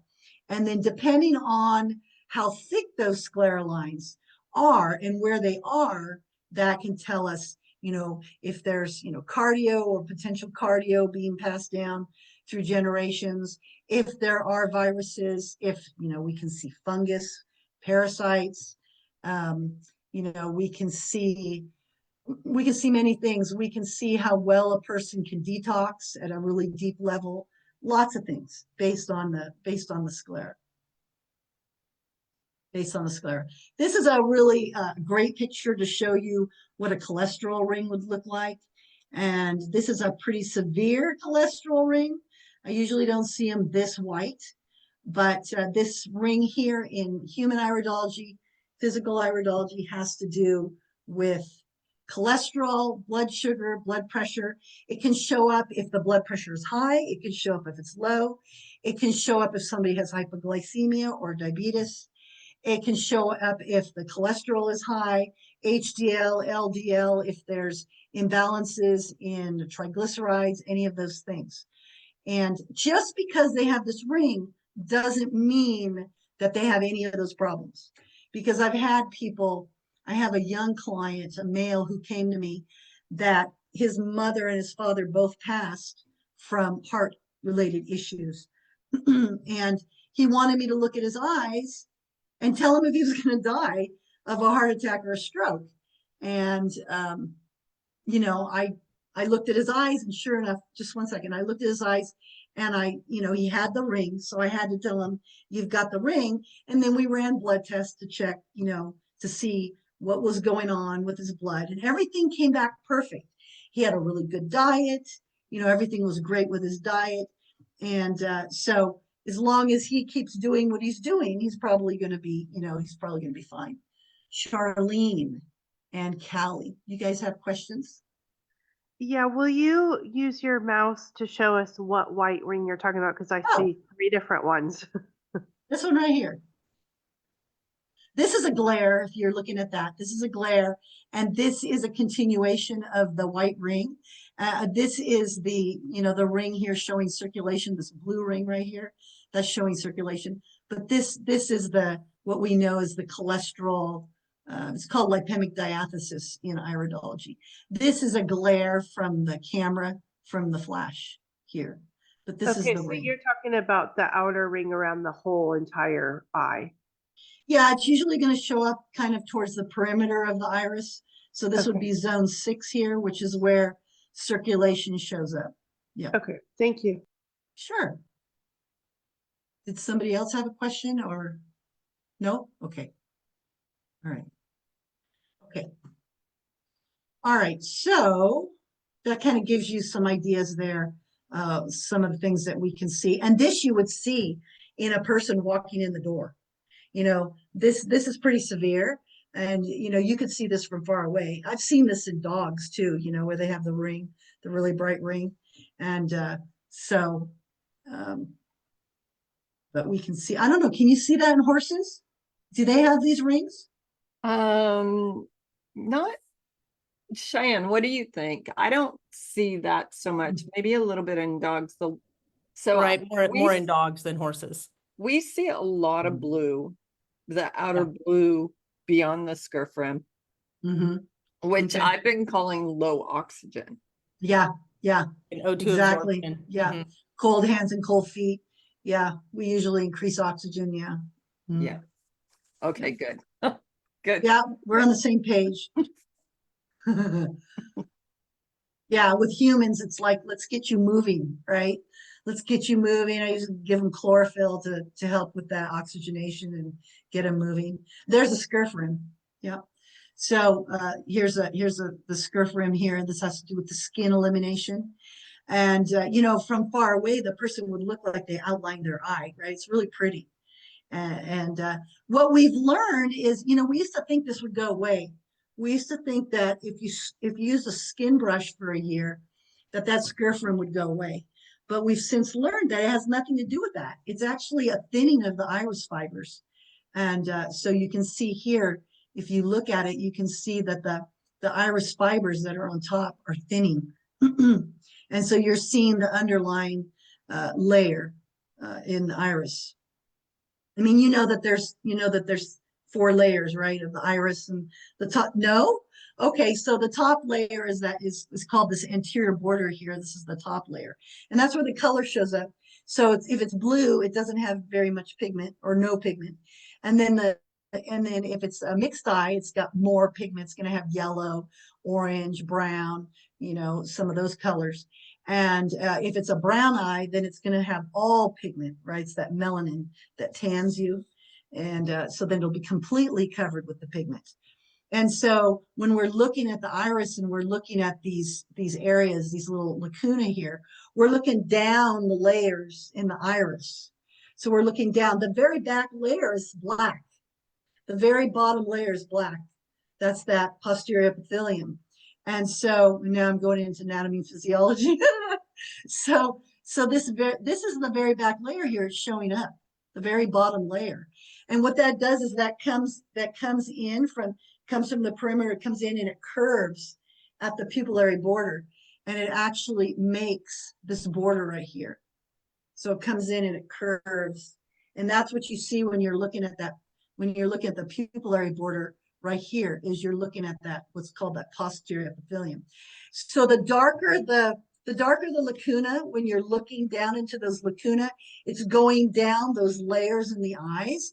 And then depending on how thick those sclera lines are and where they are, that can tell us, if there's, cardio or potential cardio being passed down through generations, if there are viruses, if, we can see fungus, parasites, we can see many things. We can see how well a person can detox at a really deep level, lots of things based on the sclera. This is a really great picture to show you what a cholesterol ring would look like. And this is a pretty severe cholesterol ring. I usually don't see them this white, but this ring here in human iridology, physical iridology, has to do with cholesterol, blood sugar, blood pressure. It can show up if the blood pressure is high. It can show up if it's low. It can show up if somebody has hypoglycemia or diabetes. It can show up if the cholesterol is high, HDL, LDL, if there's imbalances in triglycerides, any of those things. And just because they have this ring doesn't mean that they have any of those problems. Because I've had people, I have a young client, a male, who came to me that his mother and his father both passed from heart-related issues. And he wanted me to look at his eyes and tell him if he was going to die of a heart attack or a stroke. And, I looked at his eyes, and sure enough, just one second, I looked at his eyes, and he had the ring. So I had to tell him, you've got the ring. And then we ran blood tests to check, to see what was going on with his blood. And everything came back perfect. He had a really good diet. Everything was great with his diet. And so as long as he keeps doing what he's doing, he's probably going to be fine. Charlene and Callie, you guys have questions? Yeah, will you use your mouse to show us what white ring you're talking about? Because I Oh. see 3 different ones. This one right here. This is a glare, if you're looking at that. This is a glare, and this is a continuation of the white ring. This is the ring here showing circulation, this blue ring right here, that's showing circulation. But this is what we know is the cholesterol. It's called lipemic diathesis in iridology. This is a glare from the camera, from the flash here. But this is Okay, the so ring. you're talking about the outer ring around the whole entire eye. Yeah, it's usually going to show up kind of towards the perimeter of the iris. So this would Okay. be zone 6 here, which is where circulation shows up. Yeah, Okay, thank you. sure. Did somebody else have a question or no? Okay. All right. Okay. All right. So that kind of gives you some ideas there, some of the things that we can see. And this you would see in a person walking in the door. This is pretty severe, and you could see this from far away. I've seen this in dogs too, where they have the ring, the really bright ring. And but we can see, I don't know, can you see that in horses? Do they have these rings? Not Cheyenne, what do you think? I don't see that so much. Maybe a little bit in dogs. So Right, more we in dogs than horses. we see a lot of blue, the outer blue beyond the scurf rim, which Okay. I've been calling low oxygen. Yeah, And O2 exactly. absorption. Yeah. Mhm. Cold hands and cold feet. Yeah, we usually increase oxygen. Yeah. Yeah. Okay, good. Good. Yeah, we're on the same page. Yeah, with humans, it's like, let's get you moving, right? Let's get you moving. I usually give them chlorophyll to help with that oxygenation and get them moving. There's a scurf rim. Yeah. So here's the scurf rim here. This has to do with the skin elimination. And, you know, from far away, the person would look like they outlined their eye, right? It's really pretty. And what we've learned is, you know, we used to think this would go away. We used to think that if you use a skin brush for a year, that scirrhum would go away. But we've since learned that it has nothing to do with that. It's actually a thinning of the iris fibers. And so you can see here, if you look at it, you can see that the iris fibers that are on top are thinning. And so you're seeing the underlying layer in the iris. I mean, you know that there's 4 layers, right, of the iris, and the top. No, okay. So the top layer is called this anterior border here. This is the top layer, and that's where the color shows up. So if it's blue, it doesn't have very much pigment or no pigment, and then if it's a mixed eye, it's got more pigment. It's going to have yellow, orange, brown, you know, some of those colors. And if it's a brown eye, then it's going to have all pigment, right? It's that melanin that tans you. And so then it'll be completely covered with the pigment. And so when we're looking at the iris and we're looking at these areas, these little lacunae here, we're looking down the layers in the iris. So we're looking down. The very back layer is black. The very bottom layer is black. That's that posterior epithelium. And so now I'm going into anatomy and physiology. So this is the very back layer here. It's showing up, the very bottom layer. And what that does is that comes from the perimeter, it comes in and it curves at the pupillary border, and it actually makes this border right here. So it comes in and it curves, and that's what you see when you're looking at that. When you're looking at the pupillary border right here, is you're looking at that what's called that posterior epithelium. So the darker the lacuna, when you're looking down into those lacuna, it's going down those layers in the eyes,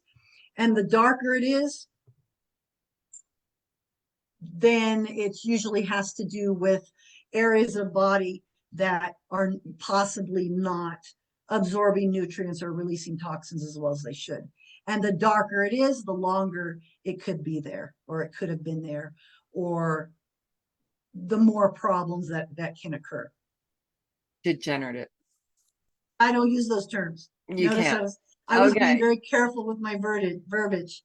and the darker it is, then it usually has to do with areas of body that are possibly not absorbing nutrients or releasing toxins as well as they should. And the darker it is, the longer it could be there, or it could have been there, or the more problems that can occur. Degenerative. I don't use those terms. You Notice can't. I was Okay. being very careful with my verbiage.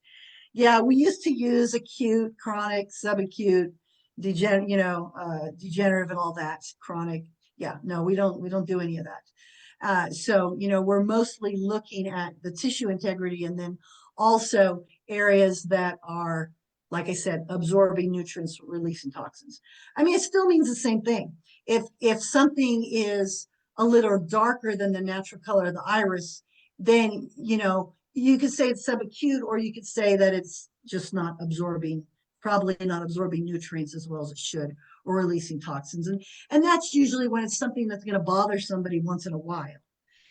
Yeah, we used to use acute, chronic, subacute, degenerative, and all that. Chronic. Yeah, no, we don't do any of that. So, you know, we're mostly looking at the tissue integrity, and then also areas that are, like I said, absorbing nutrients, releasing toxins. I mean, it still means the same thing. If something is a little darker than the natural color of the iris, then, you know, you could say it's subacute, or you could say that it's just not absorbing, probably not absorbing nutrients as well as it should, or releasing toxins. And that's usually when it's something that's going to bother somebody once in a while.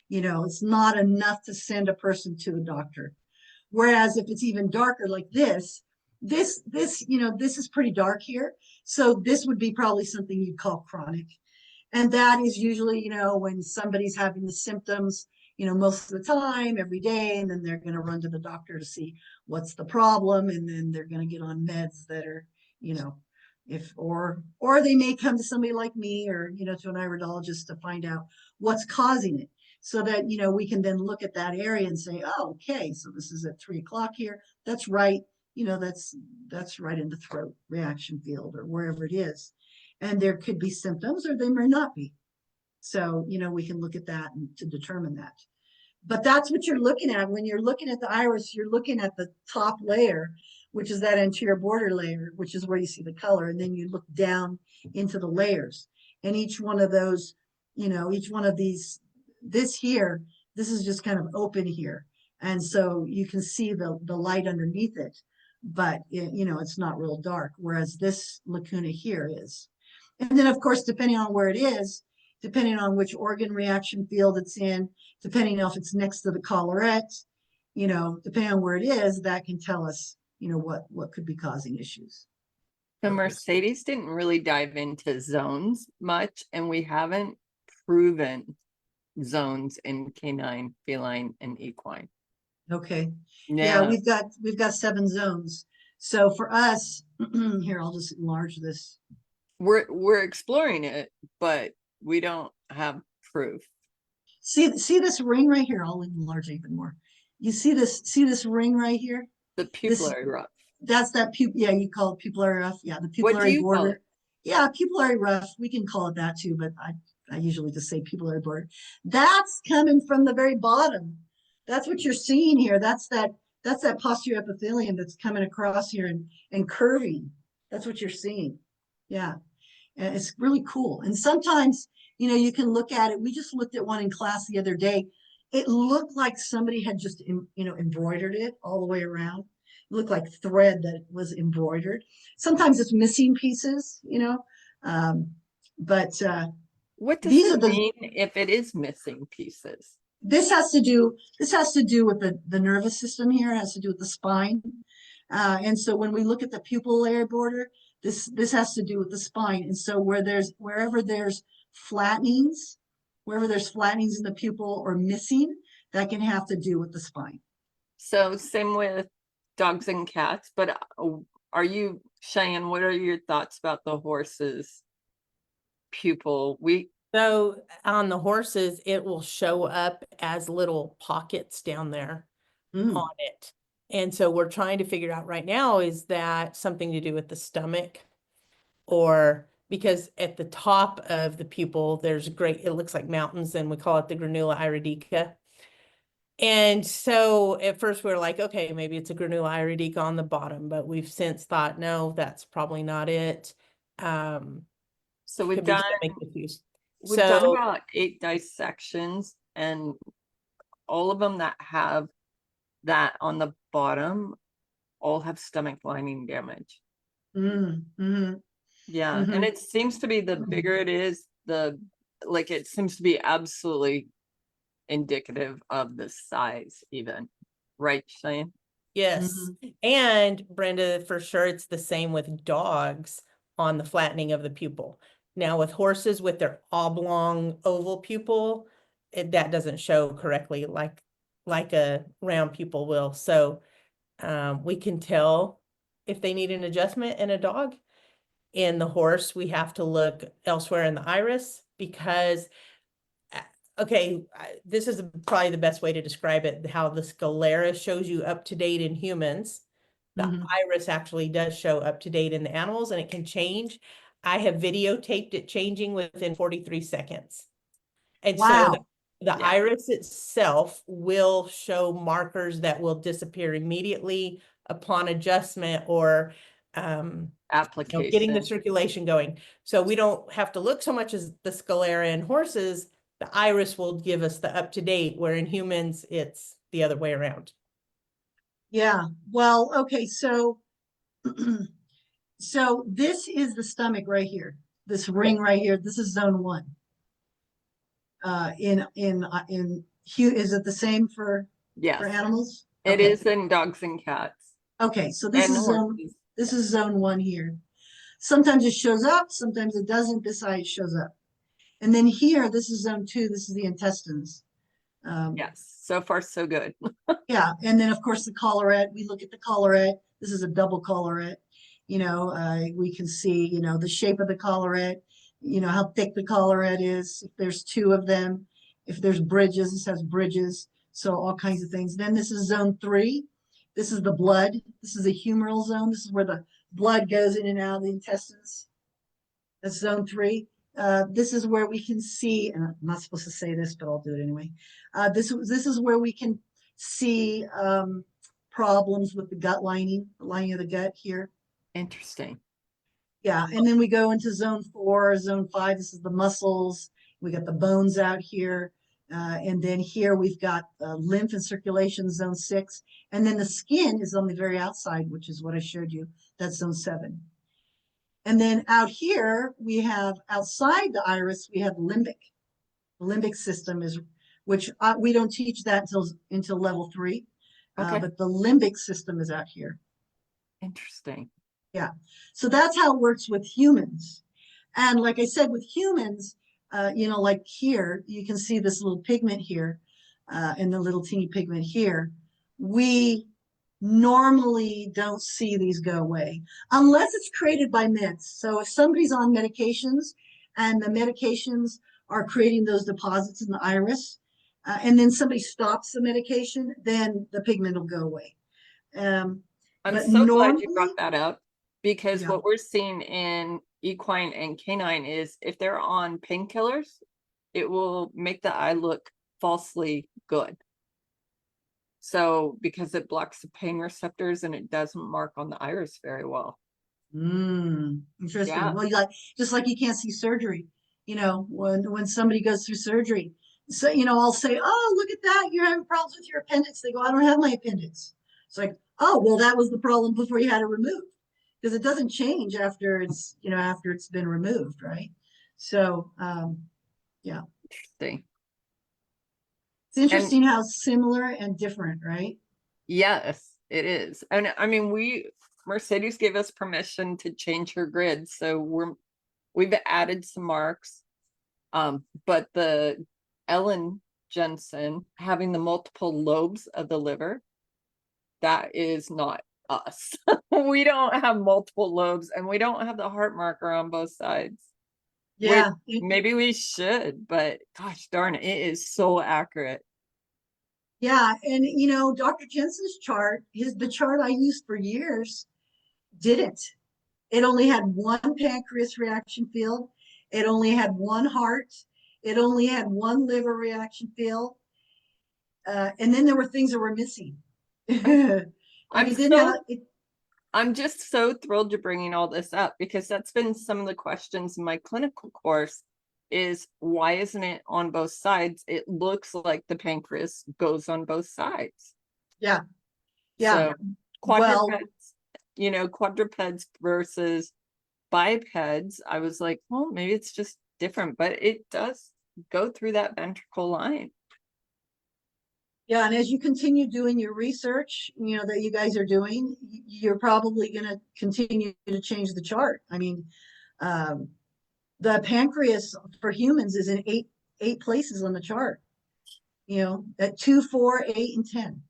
You know, it's not enough to send a person to the doctor. Whereas if it's even darker like this, you know, this is pretty dark here. So this would be probably something you'd call chronic. And that is usually, you know, when somebody's having the symptoms, you know, most of the time, every day, and then they're going to run to the doctor to see what's the problem, and then they're going to get on meds that are, you know, or they may come to somebody like me, or, you know, to an iridologist to find out what's causing it, so that, you know, we can then look at that area and say, oh, okay, so this is at 3 o'clock here. That's right. You know, that's right in the throat reaction field, or wherever it is. And there could be symptoms, or they may not be. So, you know, we can look at that to determine that. But that's what you're looking at. When you're looking at the iris, you're looking at the top layer, which is that anterior border layer, which is where you see the color. And then you look down into the layers. And each one of those, you know, each one of these, this is just kind of open here. And so you can see the light underneath it, but you know, it's not real dark. Whereas this lacuna here is. And then, of course, depending on where it is, depending on which organ reaction field it's in, depending on if it's next to the collarette, you know, depending on where it is, that can tell us, you know, what could be causing issues. So Mercedes didn't really dive into zones much, and we haven't proven zones in canine, feline, and equine. Okay. Yeah. Yeah, we've got 7 zones. So for us, here, I'll just enlarge this. We're exploring it, but we don't have proof. See this ring right here? I'll enlarge it even more. You see this ring right here? The pupillary ruff. That's that yeah, you call it pupillary ruff. Yeah, the What do pupillary you call border. it? Yeah, pupillary ruff. We can call it that too, but I usually just say pupillary border. That's coming from the very bottom. That's what you're seeing here. That's that posterior epithelium that's coming across here and curving. That's what you're seeing. Yeah. And it's really cool. And sometimes, you can look at it. We just looked at one in class the other day. It looked like somebody had just, embroidered it all the way around. It looked like thread that was embroidered. Sometimes it's missing pieces, but What does these it are the, mean if it is missing pieces? this has to do with the nervous system here. It has to do with the spine. And so when we look at the pupillary border, this has to do with the spine. And so wherever there's flattenings, in the pupil or missing, that can have to do with the spine. So same with dogs and cats, but Cheyenne, what are your thoughts about the horse's pupil? So on the horses, it will show up as little pockets down there on it. And so we're trying to figure out right now, is that something to do with the stomach? Or because at the top of the pupil, it looks like mountains, and we call it the granula iridica. And so at first we were like, okay, maybe it's a granula iridica on the bottom, but we've since thought, no, that's probably not it. So we've Could be done stomach diffuse. about 8 dissections, and all of them that have that on the bottom all have stomach lining damage. Yeah, and it seems to be the bigger it is, it seems to be absolutely indicative of the size even. Right, Shane? Yes. And Brenda, for sure, it's the same with dogs on the flattening of the pupil. Now with horses with their oblong oval pupil, that doesn't show correctly like a round pupil will. So we can tell if they need an adjustment in a dog. In the horse, we have to look elsewhere in the iris because this is probably the best way to describe it, how the sclera shows you up to date in humans. The iris actually does show up to date in the animals, and it can change. I have videotaped it changing within 43 seconds. And Wow. so the iris itself will show markers that will disappear immediately upon adjustment or Application. getting the circulation going. So we don't have to look so much as the sclera in horses. The iris will give us the up to date, where in humans, it's the other way around. Yeah. Well, okay. So, so this is the stomach right here. This ring right here. This is zone 1. Is it the same for animals? It is in dogs and cats. Okay. So this is zone 1 here. Sometimes it shows up, sometimes it doesn't. This eye shows up. And then here, this is zone 2. This is the intestines. Yes, so far so good. Yeah, and then of course the collarette. We look at the collarette. This is a double collarette. We can see, the shape of the collarette, how thick the collarette is. If there's 2 of them, if there's bridges, this has bridges. So all kinds of things. Then this is zone 3. This is the blood. This is the humeral zone. This is where the blood goes in and out of the intestines. That's zone 3. This is where we can see, and I'm not supposed to say this, but I'll do it anyway. This is where we can see problems with the gut lining, the lining of the gut here. Interesting. Yeah, and then we go into zone 4, zone 5. This is the muscles. We got the bones out here. And then here we've got lymph and circulation, zone 6. And then the skin is on the very outside, which is what I showed you. That's zone 7. And then out here, we have outside the iris, we have limbic. The limbic system is, which we don't teach that until level 3. But the limbic system is out here. Interesting. Yeah. So that's how it works with humans. And like I said, with humans, like here, you can see this little pigment here and the little teeny pigment here. We normally don't see these go away unless it's created by meds. So if somebody's on medications and the medications are creating those deposits in the iris. And then somebody stops the medication, then the pigment will go away. I'm But so glad you normally, brought that up, because yeah. what we're seeing in equine and canine is if they're on painkillers, it will make the eye look falsely good. So because it blocks the pain receptors and it doesn't mark on the iris very well. Interesting. Yeah. Well, just like you can't see surgery, when somebody goes through surgery. So, I'll say, oh, look at that. You're having problems with your appendix. They go, I don't have my appendix. It's like, oh, well, that was the problem before you had it removed, because it doesn't change after it's been removed, right? So, yeah, Interesting. it's interesting how similar and different, right? Yes, it is. And I mean, Mercedes gave us permission to change her grid, so we've added some marks. But the Ellen Jensen having the multiple lobes of the liver, that is not us. We don't have multiple lobes, and we don't have the heart marker on both sides. Yeah. Maybe we should, but gosh darn it is so accurate. Yeah, and Dr. Jensen's chart, the chart I used for years, didn't. It only had one pancreas reaction field. It only had one heart. It only had one liver reaction field. And then there were things that were missing. Like it didn't have it. I'm just so thrilled you're bringing all this up, because that's been some of the questions in my clinical course is why isn't it on both sides? It looks like the pancreas goes on both sides. Yeah. Yeah. So quadrupeds, quadrupeds versus bipeds, I was like, well, maybe it's just different, but it does go through that ventricle line. Yeah, and as you continue doing your research, that you guys are doing, you're probably going to continue to change the chart. I mean, the pancreas for humans is in eight places on the chart. At 2, 4, 8, and 10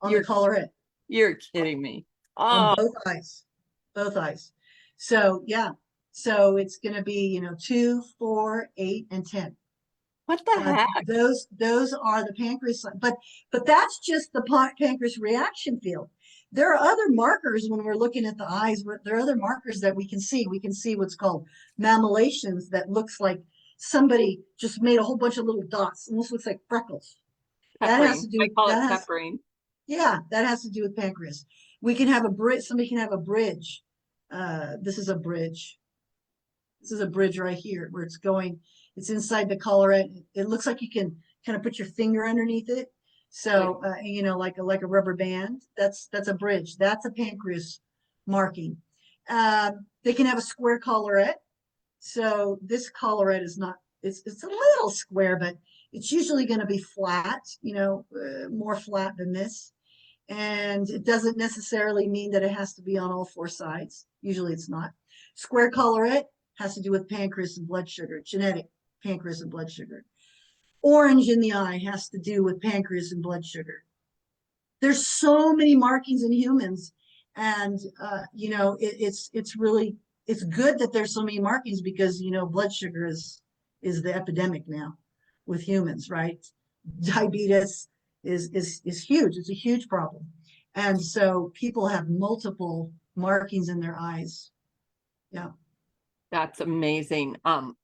on the collarette. You're kidding me. On both eyes. So yeah, so it's going to be 2, 4, 8, and 10. What the heck? Those are the pancreas, but that's just the pancreas reaction field. There are other markers when we're looking at the eyes. There are other markers that we can see. We can see what's called mammillations that looks like somebody just made a whole bunch of little dots. Almost looks like freckles. Peppering. That has to do. I call it peppering. Yeah, that has to do with pancreas. We can have a bridge. Somebody can have a bridge. This is a bridge. This is a bridge right here where it's going. It's inside the collarette. It looks like you can kind of put your finger underneath it. So, like a rubber band. That's a bridge. That's a pancreas marking. They can have a square collarette. So this collarette is not. It's a little square, but it's usually going to be flat. More flat than this. And it doesn't necessarily mean that it has to be on all four sides. Usually it's not. Square collarette has to do with pancreas and blood sugar, genetic pancreas and blood sugar. Orange in the eye has to do with pancreas and blood sugar. There's so many markings in humans, and it's good that there's so many markings, because blood sugar is the epidemic now with humans, right? Diabetes is huge. It's a huge problem. And so people have multiple markings in their eyes. Yeah. That's amazing.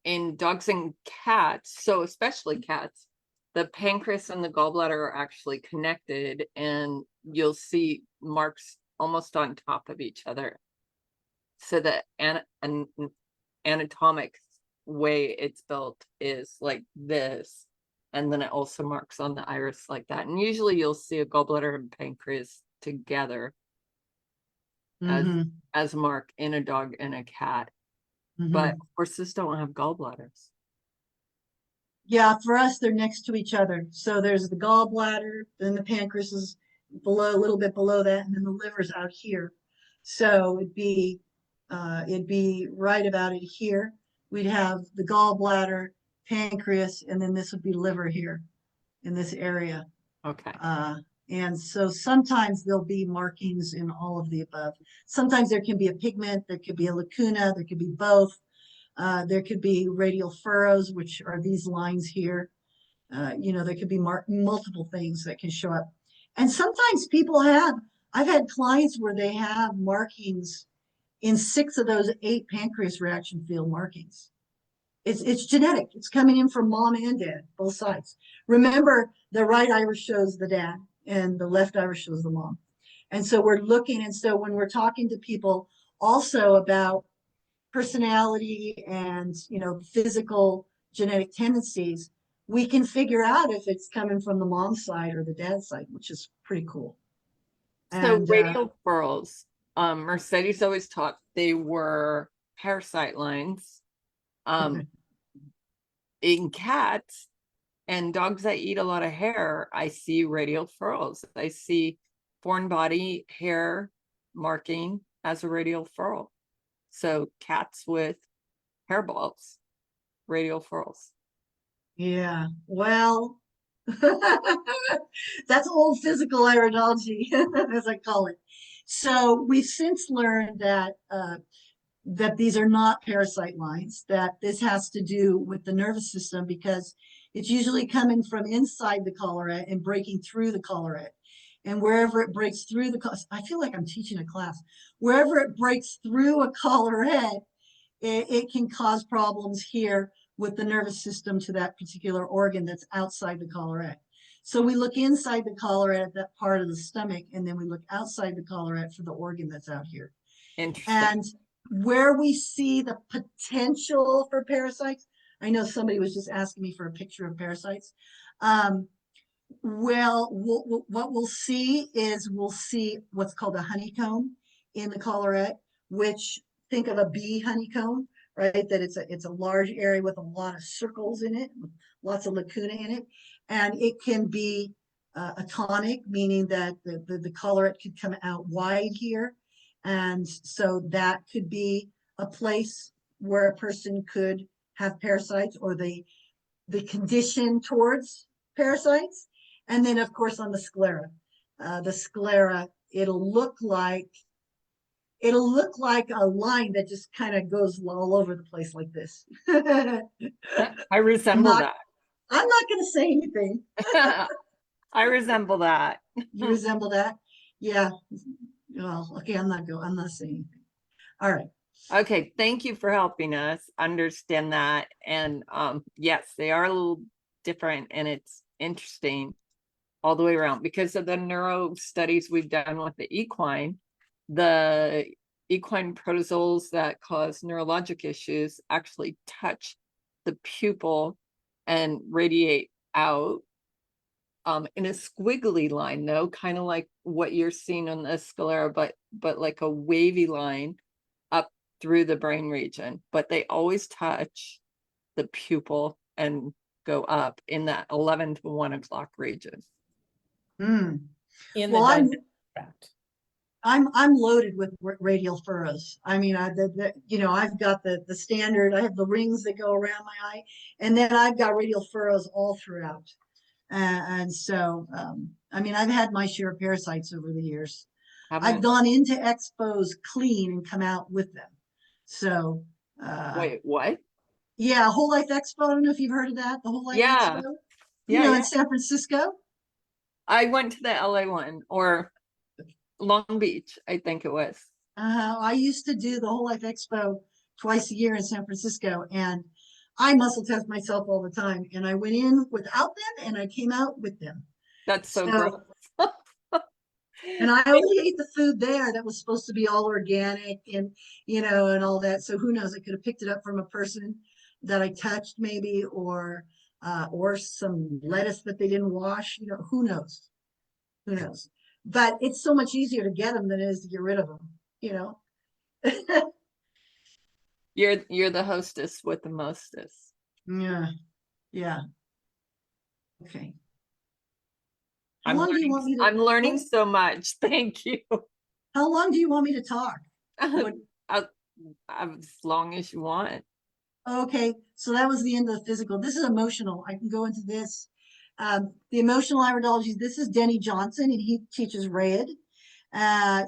In dogs and cats, so especially cats, the pancreas and the gallbladder are actually connected, and you'll see marks almost on top of each other. So the anatomic way it's built is like this. And then it also marks on the iris like that. And usually you'll see a gallbladder and pancreas together as a mark in a dog and a cat. But horses don't have gallbladders. Yeah, for us, they're next to each other. So there's the gallbladder, then the pancreas is below, a little bit below that, and then the liver's out here. So it'd be right about it here. We'd have the gallbladder, pancreas, and then this would be liver here in this area. Okay. And so sometimes there'll be markings in all of the above. Sometimes there can be a pigment, there could be a lacuna, there could be both. There could be radial furrows, which are these lines here. There could be multiple things that can show up. And sometimes I've had clients where they have markings in 6 of those 8 pancreas reaction field markings. It's genetic. It's coming in from mom and dad, both sides. Remember, the right iris shows the dad and the left iris shows the mom. And so we're looking, and so when we're talking to people also about personality and, physical genetic tendencies, we can figure out if it's coming from the mom's side or the dad's side, which is pretty cool. So And radial furrows, Mercedes always taught they were parasite lines. In cats and dogs that eat a lot of hair, I see radial furrows. I see foreign body hair marking as a radial furrow. So cats with hairballs, radial furrows. yeah, well, that's old physical iridology, as I call it. So we've since learned that these are not parasite lines, that this has to do with the nervous system, because it's usually coming from inside the collarette and breaking through the collarette. And wherever it breaks through I feel like I'm teaching a class. Wherever it breaks through a collarette, it can cause problems here with the nervous system to that particular organ that's outside the collarette. So we look inside the collarette at that part of the stomach, and then we look outside the collarette for the organ that's out here. Interesting. And where we see the potential for parasites, I know somebody was just asking me for a picture of parasites. What we'll see is what's called a honeycomb in the collarette, which, think of a bee honeycomb, right? That it's a large area with a lot of circles in it, lots of lacuna in it, and it can be a tonic, meaning that the collarette could come out wide here, and so that could be a place where a person could have parasites, or the condition towards parasites. And then, of course, on the sclera, it'll look like a line that just kind of goes all over the place like this. I resemble that. I'm not going to say anything. I resemble that. You resemble that? Yeah. Well, okay, I'm not saying anything. All right. Okay, thank you for helping us understand that. And yes, they are a little different, and it's interesting all the way around because of the neuro studies we've done with the equine protozoals that cause neurologic issues actually touch the pupil and radiate out in a squiggly line, though, kind of like what you're seeing on the sclera, but like a wavy line up through the brain region. But they always touch the pupil and go up in that 11 to 1 o'clock region. In well, the tract. I'm loaded with radial furrows. I mean, I've got the standard. I have the rings that go around my eye, and then I've got radial furrows all throughout. And so, I mean, I've had my share of parasites over the years. I've gone into expos clean and come out with them. So, wait, what? Yeah, Whole Life Expo. I don't know if you've heard of that. The Whole Life Expo. In San Francisco. I went to the LA one, or Long Beach, I think it was. I used to do the Whole Life Expo twice a year in San Francisco, and I muscle test myself all the time. And I went in without them, and I came out with them. That's so gross. And I only ate the food there that was supposed to be all organic and, and all that. So who knows? I could have picked it up from a person that I touched maybe, or some lettuce that they didn't wash. Who knows? Who knows? But it's so much easier to get them than it is to get rid of them. You're the hostess with the mostest. Yeah. Okay. I'm learning so much. Thank you. How long do you want me to talk? As long as you want. Okay, so that was the end of the physical. This is emotional. I can go into this. The emotional iridology, this is Denny Johnson, and he teaches RAID.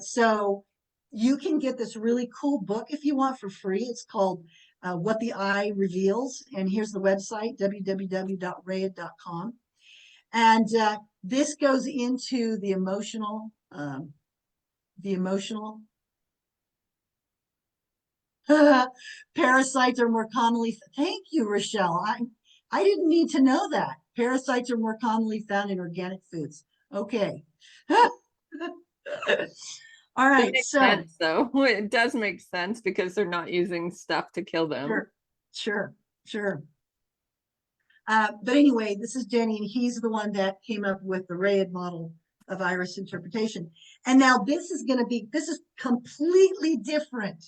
So you can get this really cool book if you want for free. It's called what the eye reveals. And here's the website, www.rayed.com. And this goes into the emotional parasites are more commonly, thank you, Rochelle. I didn't need to know that. Parasites are more commonly found in organic foods. Okay. All It right, makes so sense, though. It does make sense because they're not using stuff to kill them. sure. But anyway, this is Denny, and he's the one that came up with the Rayed model of iris interpretation. And now this is completely different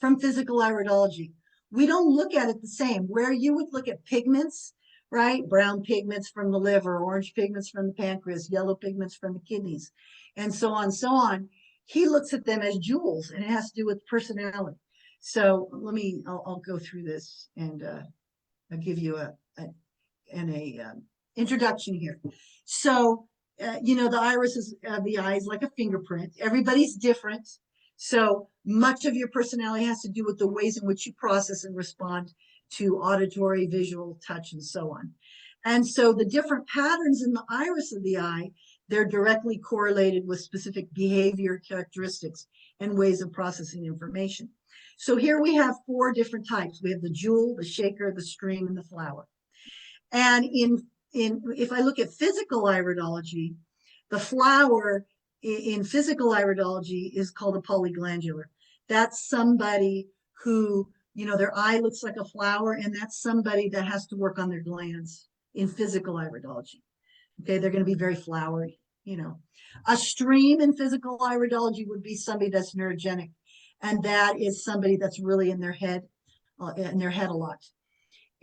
from physical iridology. We don't look at it the same. Where you would look at pigments, right? Brown pigments from the liver, orange pigments from the pancreas, yellow pigments from the kidneys, and so on, so on. He looks at them as jewels, and it has to do with personality. So I'll go through this, and I'll give you an introduction here. So, the iris of the eye is like a fingerprint. Everybody's different. So much of your personality has to do with the ways in which you process and respond to auditory, visual, touch, and so on. And so the different patterns in the iris of the eye, they're directly correlated with specific behavior characteristics and ways of processing information. So here we have 4 different types. We have the jewel, the shaker, the stream, and the flower. And if I look at physical iridology, the flower in physical iridology is called a polyglandular. That's somebody who, their eye looks like a flower, and that's somebody that has to work on their glands in physical iridology. Okay, they're going to be very flowery, A stream in physical iridology would be somebody that's neurogenic, and that is somebody that's really in their head a lot.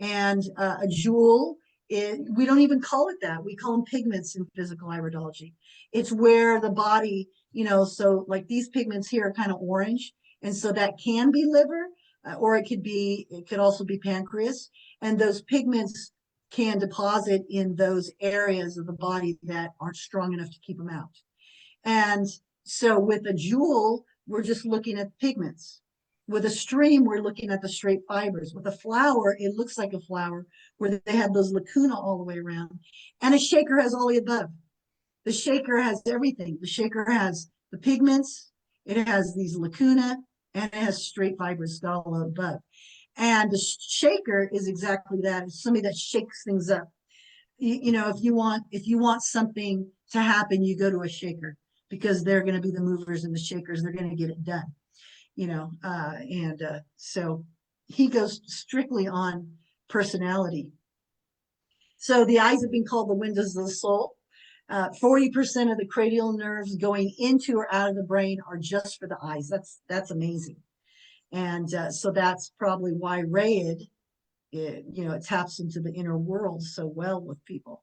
And a jewel, we don't even call it that. We call them pigments in physical iridology. It's where the body, so like these pigments here are kind of orange. And so that can be liver, or it could also be pancreas. And those pigments can deposit in those areas of the body that aren't strong enough to keep them out. And so with a jewel, we're just looking at pigments. With a stream, we're looking at the straight fibers. With a flower, it looks like a flower where they have those lacuna all the way around. And a shaker has all the above. The shaker has everything. The shaker has the pigments, it has these lacuna, and it has straight fibers all above. And the shaker is exactly that. It's somebody that shakes things up. If you want something to happen, you go to a shaker because they're going to be the movers and the shakers. They're going to get it done. So he goes strictly on personality. So the eyes have been called the windows of the soul. 40% of the cranial nerves going into or out of the brain are just for the eyes. That's amazing. And so that's probably why Rayed, it taps into the inner world so well with people.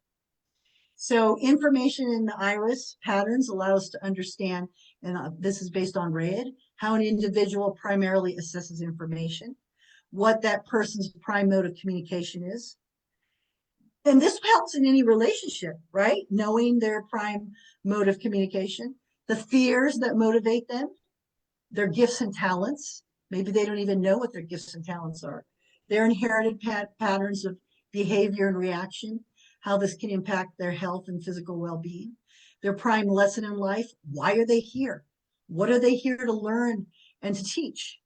So information in the iris patterns allow us to understand, and this is based on Rayed, how an individual primarily assesses information, what that person's prime mode of communication is. And this helps in any relationship, right? Knowing their prime mode of communication, the fears that motivate them, their gifts and talents. Maybe they don't even know what their gifts and talents are. Their inherited patterns of behavior and reaction, how this can impact their health and physical well-being. Their prime lesson in life, why are they here? What are they here to learn and to teach?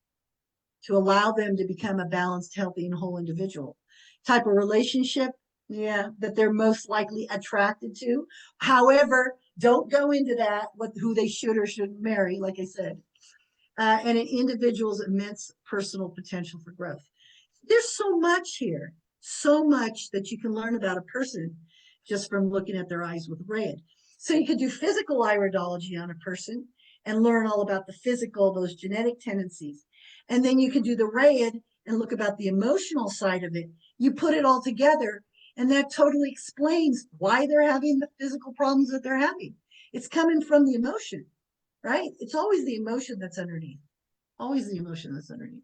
To allow them to become a balanced, healthy, and whole individual. Type of relationship, that they're most likely attracted to. However, don't go into that, who they should or shouldn't marry, like I said. And an individual's immense personal potential for growth. There's so much here, so much that you can learn about a person just from looking at their eyes with Rayed. So you could do physical iridology on a person and learn all about the physical, those genetic tendencies. And then you can do the Rayed and look about the emotional side of it. You put it all together, and that totally explains why they're having the physical problems that they're having. It's coming from the emotion, right? It's always the emotion that's underneath. Always the emotion that's underneath.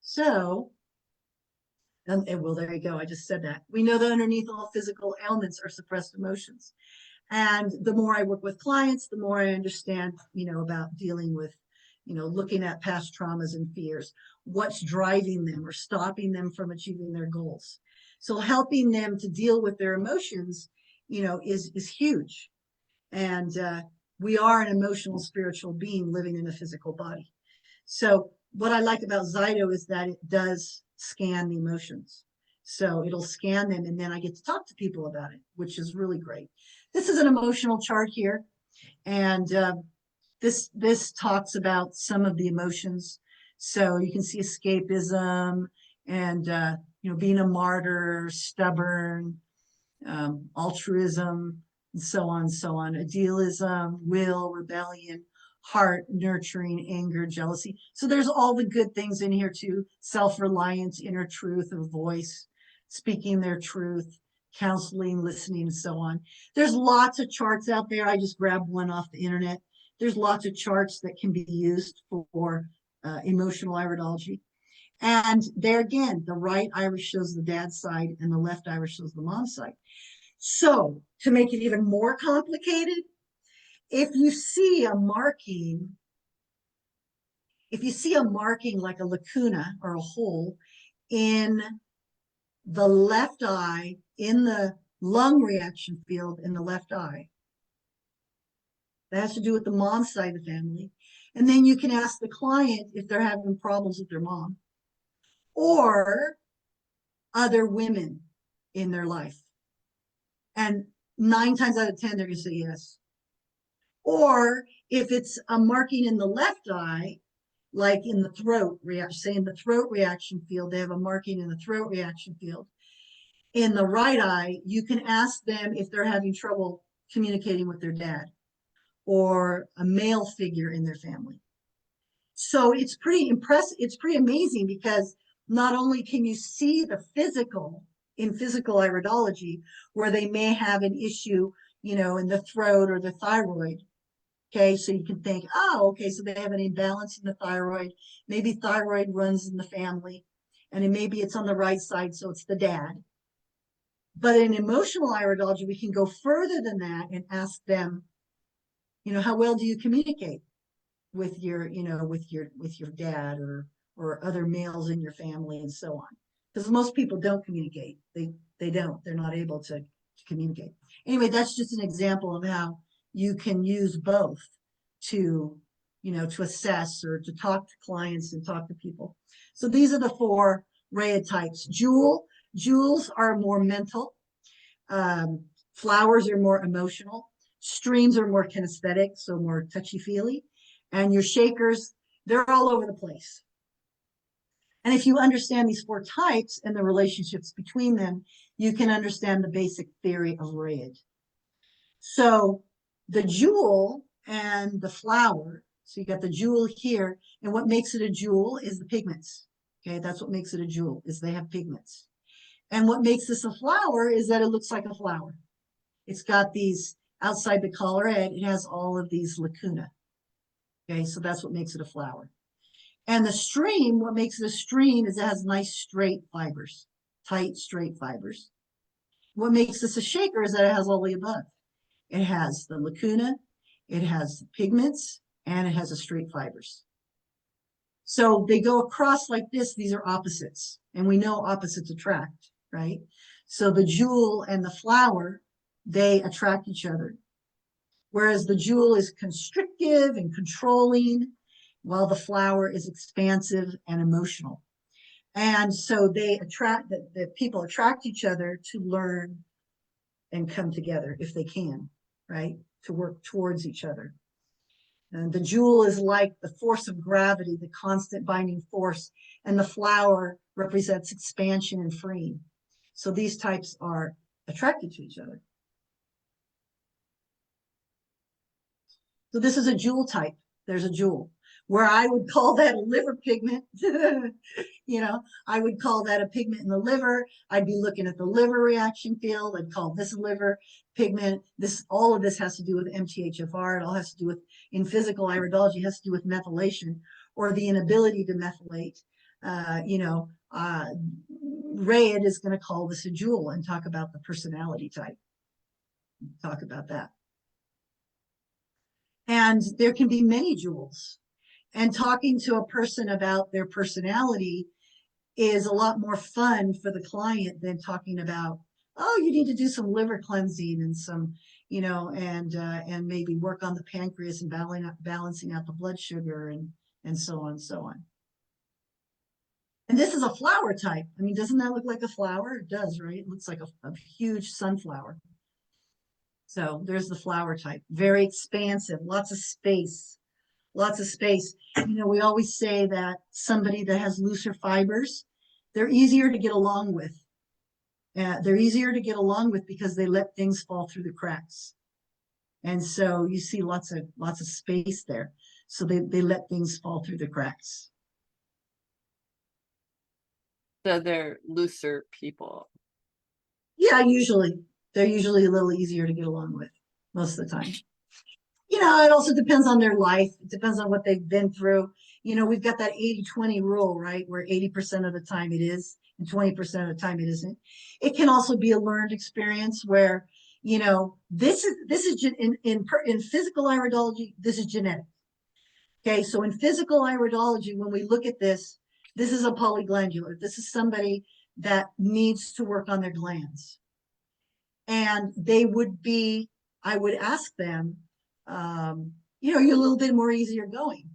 So, well, there you go. I just said that. We know that underneath all physical ailments are suppressed emotions. And the more I work with clients, the more I understand, about dealing with, looking at past traumas and fears. what's driving them or stopping them from achieving their goals. So helping them to deal with their emotions, is huge. And we are an emotional, spiritual being living in a physical body. So what I like about Zyto is that it does scan the emotions. So it'll scan them, and then I get to talk to people about it, which is really great. This is an emotional chart here, and this talks about some of the emotions. So you can see escapism and being a martyr, stubborn, altruism, and so on and so on. Idealism, will, rebellion, heart, nurturing, anger, jealousy. So there's all the good things in here too. Self-reliance, inner truth or voice, speaking their truth, counseling, listening, and so on. There's lots of charts out there. I just grabbed one off the internet. There's lots of charts that can be used for emotional iridology. And there again, the right iris shows the dad's side and the left iris shows the mom's side. So to make it even more complicated, if you see a marking like a lacuna or a hole in the left eye, in the lung reaction field in the left eye, that has to do with the mom's side of the family. And then you can ask the client if they're having problems with their mom or other women in their life. And 9 times out of 10, they're going to say yes. Or if it's a marking in the left eye, like in the throat, say in the throat reaction field, they have a marking in the throat reaction field. In the right eye, you can ask them if they're having trouble communicating with their dad or a male figure in their family. So it's pretty impressive. It's pretty amazing because not only can you see the physical in physical iridology where they may have an issue, in the throat or the thyroid. Okay, so you can think, oh, okay, so they have an imbalance in the thyroid. Maybe thyroid runs in the family, and maybe it's on the right side, so it's the dad. But in emotional iridology, we can go further than that and ask them, how well do you communicate with your, with your dad or other males in your family and so on? Because most people don't communicate. They don't. They're not able to communicate. Anyway, that's just an example of how you can use both to, to assess or to talk to clients and talk to people. So these are the 4 Rhea types. Jewels are more mental. Flowers are more emotional. Streams are more kinesthetic, so more touchy-feely. And your shakers, they're all over the place. And if you understand these 4 types and the relationships between them, you can understand the basic theory of Rhea. So the jewel and the flower, so you got the jewel here, and what makes it a jewel is the pigments. Okay, that's what makes it a jewel, is they have pigments. And what makes this a flower is that it looks like a flower. It's got these, outside the collar head, it has all of these lacuna. Okay, so that's what makes it a flower. And the stream, what makes it a stream is it has nice straight fibers, tight straight fibers. What makes this a shaker is that it has all the above. It has the lacuna, it has pigments, and it has the straight fibers. So they go across like this. These are opposites, and we know opposites attract, right? So the jewel and the flower, they attract each other. Whereas the jewel is constrictive and controlling, while the flower is expansive and emotional. And so they attract, the people attract each other to learn and come together if they can, right? To work towards each other. And the jewel is like the force of gravity, the constant binding force, and the flower represents expansion and freeing. So these types are attracted to each other. So this is a jewel type. There's a jewel. Where I would call that a liver pigment, I would call that a pigment in the liver. I'd be looking at the liver reaction field. I'd call this a liver pigment. All of this has to do with MTHFR. It all has to do with, in physical iridology, it has to do with methylation or the inability to methylate. Rhea is going to call this a jewel and talk about the personality type. Talk about that. And there can be many jewels. And talking to a person about their personality is a lot more fun for the client than talking about, oh, you need to do some liver cleansing and some, and maybe work on the pancreas and balancing out the blood sugar and so on and so on. And this is a flower type. I mean, doesn't that look like a flower? It does, right? It looks like a huge sunflower. So there's the flower type. Very expansive, lots of space. Lots of space. We always say that somebody that has looser fibers, they're easier to get along with. They're easier to get along with because they let things fall through the cracks. And so you see lots of space there. So they let things fall through the cracks. So they're looser people. Yeah, they're usually a little easier to get along with most of the time. It also depends on their life. It depends on what they've been through. We've got that 80-20 rule, right? Where 80% of the time it is and 20% of the time it isn't. It can also be a learned experience where, this is in physical iridology, this is genetic. Okay, so in physical iridology, when we look at this is a polyglandular. This is somebody that needs to work on their glands. And I would ask them, you're a little bit more easier going.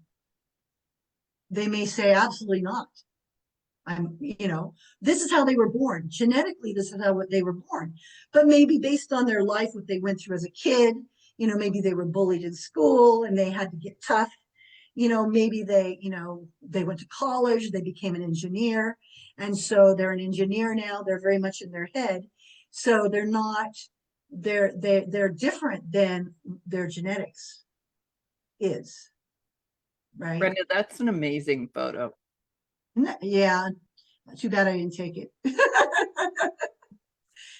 They may say, absolutely not. This is how they were born. Genetically, this is how they were born. But maybe based on their life, what they went through as a kid, maybe they were bullied in school and they had to get tough. Maybe they went to college, they became an engineer. And so they're an engineer now. They're very much in their head. So they're different than their genetics is, right? Brenda, that's an amazing photo. Yeah, too bad I didn't take it.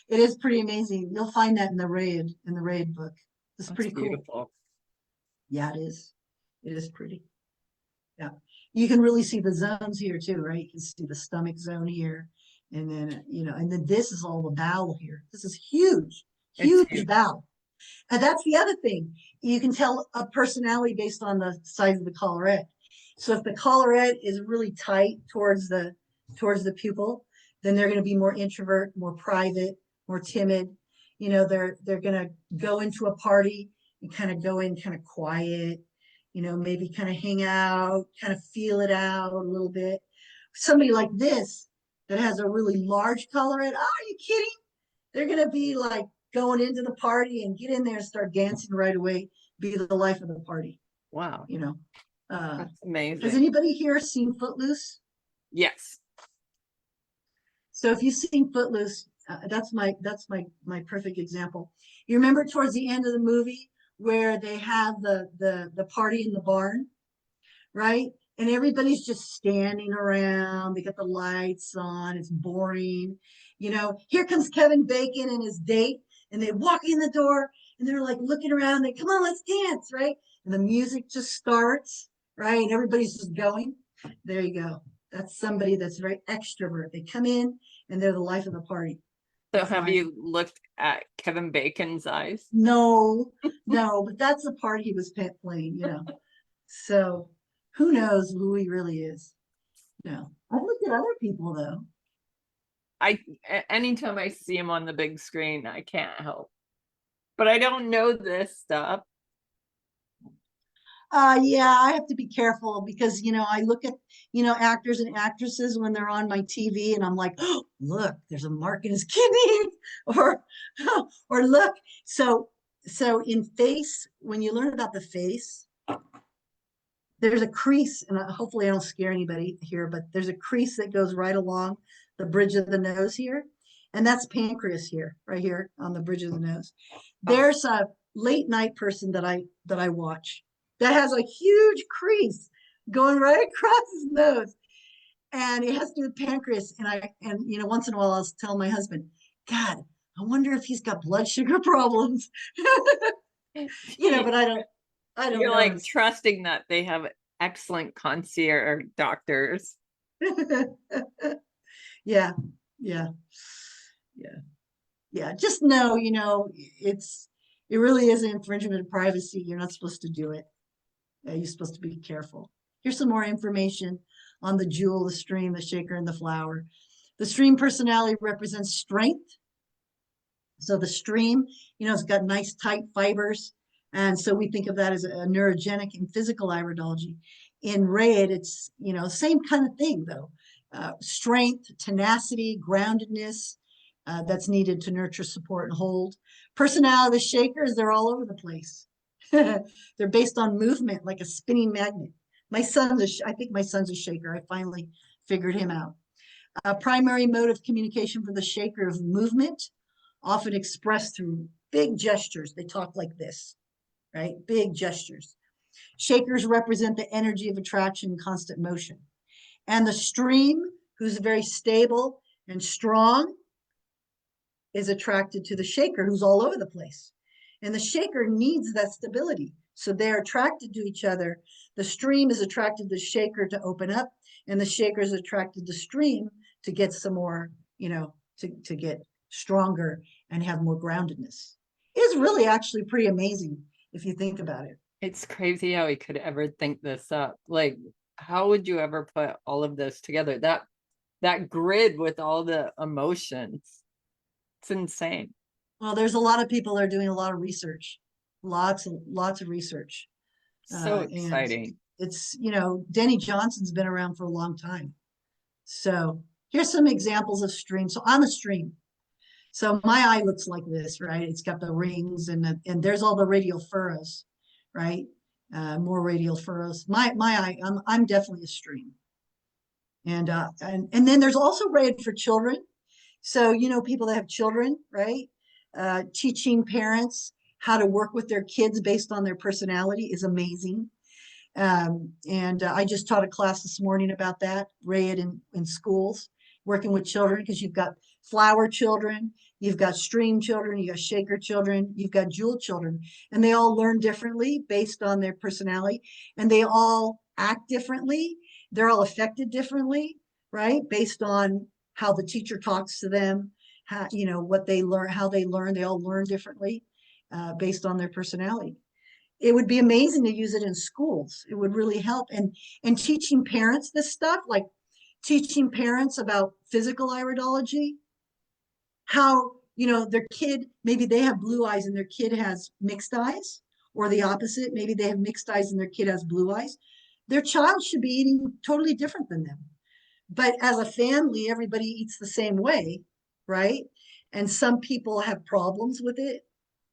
It is pretty amazing. You'll find that in the raid book. It's pretty cool. Beautiful. Yeah, it is. It is pretty. Yeah, you can really see the zones here too, right? You can see the stomach zone here, and then and then this is all the bowel here. This is huge bowel. And that's the other thing. You can tell a personality based on the size of the collarette. So if the collarette is really tight towards the pupil, then they're going to be more introvert, more private, more timid. They're going to go into a party and kind of go in kind of quiet, maybe kind of hang out, kind of feel it out a little bit. Somebody like this that has a really large collarette, oh, are you kidding? They're going to be like going into the party and get in there and start dancing right away, be the life of the party. Wow. That's amazing. Has anybody here seen Footloose? Yes. So if you've seen Footloose, that's my perfect example. You remember towards the end of the movie where they have the party in the barn, right? And everybody's just standing around. They got the lights on. It's boring. Here comes Kevin Bacon and his date, and they walk in the door and they're like looking around. They come on, let's dance, right? And the music just starts, right? And everybody's just going. There you go. That's somebody that's very extrovert. They come in and they're the life of the party. So have you looked at Kevin Bacon's eyes? No, but that's the part he was playing, So who knows who he really is? No, I've looked at other people though. Anytime I see him on the big screen, I can't help. But I don't know this stuff. Yeah, I have to be careful because I look at actors and actresses when they're on my TV and I'm like, oh, look, there's a mark in his kidney, or look. So in face, when you learn about the face, there's a crease, and hopefully I don't scare anybody here, but there's a crease that goes right along the bridge of the nose here, and that's pancreas here, right here on the bridge of the nose. There's a late night person that I watch that has a huge crease going right across his nose, and it has to do with pancreas. And once in a while I'll tell my husband, God, I wonder if he's got blood sugar problems. But I don't You're know. like trusting that they have excellent concierge doctors. Yeah. Just know, it really is an infringement of privacy. You're not supposed to do it. You're supposed to be careful Here's some more information on the jewel, the stream, the shaker, and the flower. The stream personality represents strength. So the stream, it's got nice tight fibers. And so we think of that as a neurogenic and physical iridology. In red, it's, same kind of thing though. Strength, tenacity, groundedness, that's needed to nurture, support, and hold. Personality of the shakers, they're all over the place. They're based on movement, like a spinning magnet. I think my son's a shaker. I finally figured him out. A primary mode of communication for the shaker of movement, often expressed through big gestures. They talk like this, right? Big gestures. Shakers represent the energy of attraction and constant motion. And the stream, who's very stable and strong, is attracted to the shaker, who's all over the place. And the shaker needs that stability. So they're attracted to each other. The stream is attracted to the shaker to open up, and the shaker is attracted to stream to get some more, to get stronger and have more groundedness. It's really actually pretty amazing if you think about it. It's crazy how he could ever think this up. Like, how would you ever put all of this together? That grid with all the emotions. It's insane. Well, there's a lot of people that are doing a lot of research, lots of research. So exciting. It's, Denny Johnson's been around for a long time. So here's some examples of streams. So I'm a stream. So my eye looks like this, right? It's got the rings and there's all the radial furrows, right? More radial furrows. My eye, I'm definitely a stream. And then there's also red for children. So, people that have children, right? Teaching parents how to work with their kids based on their personality is amazing. I just taught a class this morning about that, Ray, in schools, working with children, because you've got flower children, you've got stream children, you got shaker children, you've got jewel children, and they all learn differently based on their personality, and they all act differently. They're all affected differently, right? Based on how the teacher talks to them, how, what they learn, how they learn. They all learn differently based on their personality. It would be amazing to use it in schools. It would really help. And teaching parents this stuff, like teaching parents about physical iridology, how, their kid, maybe they have blue eyes and their kid has mixed eyes, or the opposite. Maybe they have mixed eyes and their kid has blue eyes. Their child should be eating totally different than them. But as a family, everybody eats the same way, right? And some people have problems with it.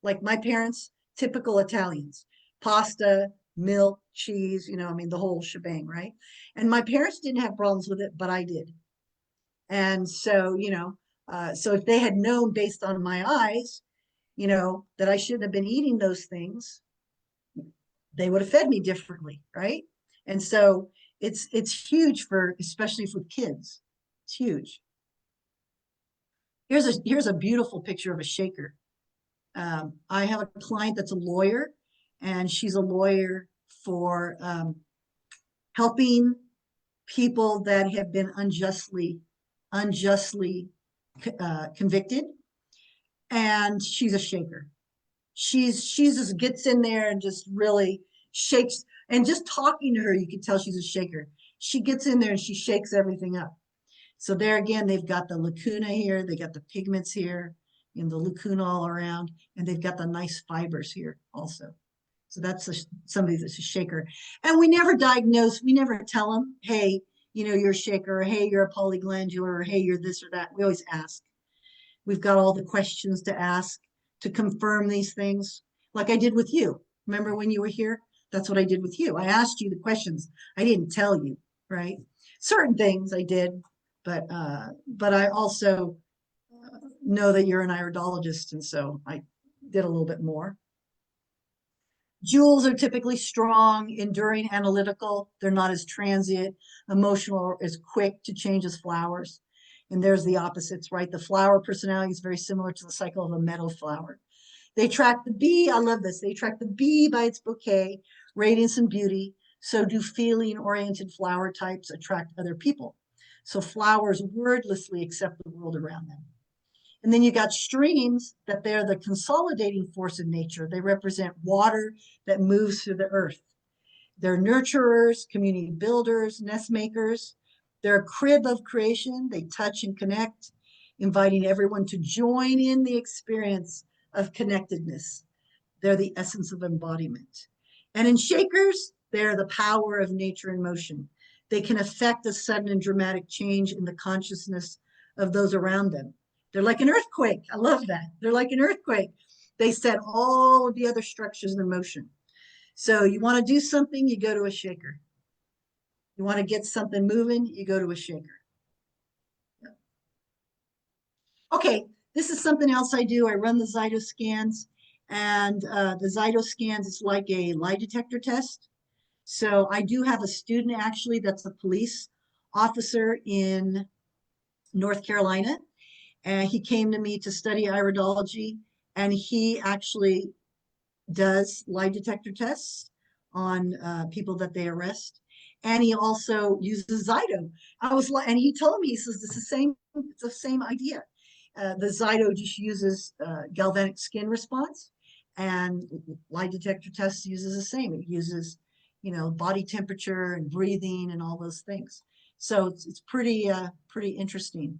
Like my parents, typical Italians, pasta, milk, cheese, the whole shebang, right? And my parents didn't have problems with it, but I did. And so, so if they had known based on my eyes, that I shouldn't have been eating those things, they would have fed me differently, right? And so it's huge especially for kids. It's huge. Here's a beautiful picture of a shaker. I have a client that's a lawyer, and she's a lawyer for helping people that have been unjustly convicted, and she's a shaker. She just gets in there and just really shakes. And just talking to her, you can tell she's a shaker. She gets in there and she shakes everything up. So there again, they've got the lacuna here, they got the pigments here, and the lacuna all around, and they've got the nice fibers here also. So that's somebody that's a shaker. And we never diagnose, we never tell them, hey, you're a shaker, or hey, you're a polyglandular, or hey, you're this or that. We always ask. We've got all the questions to ask to confirm these things, like I did with you. Remember when you were here? That's what I did with you. I asked you the questions. I didn't tell you, right? Certain things I did, but I also know that you're an iridologist, and so I did a little bit more. Jewels are typically strong, enduring, analytical. They're not as transient, emotional, or as quick to change as flowers. And there's the opposites, right? The flower personality is very similar to the cycle of a meadow flower. They attract the bee. I love this. They attract the bee by its bouquet, radiance, and beauty. So do feeling-oriented flower types attract other people. So flowers wordlessly accept the world around them. And then you got streams, that they're the consolidating force in nature. They represent water that moves through the earth. They're nurturers, community builders, nest makers. They're a crib of creation. They touch and connect, inviting everyone to join in the experience of connectedness. They're the essence of embodiment. And in shakers, they're the power of nature in motion. They can affect a sudden and dramatic change in the consciousness of those around them. They're like an earthquake. I love that. They're like an earthquake. They set all of the other structures in motion. So you want to do something, you go to a shaker. You want to get something moving, you go to a shaker. Okay, this is something else I do. I run the Zyto scans, and the Zyto scans is like a lie detector test. So I do have a student actually that's a police officer in North Carolina, and he came to me to study iridology, and he actually does lie detector tests on people that they arrest. And he also uses Zyto. I was like, and he told me, he says, it's the same idea. The Zyto just uses galvanic skin response, and lie detector test uses the same. It uses, body temperature and breathing and all those things. So it's pretty interesting.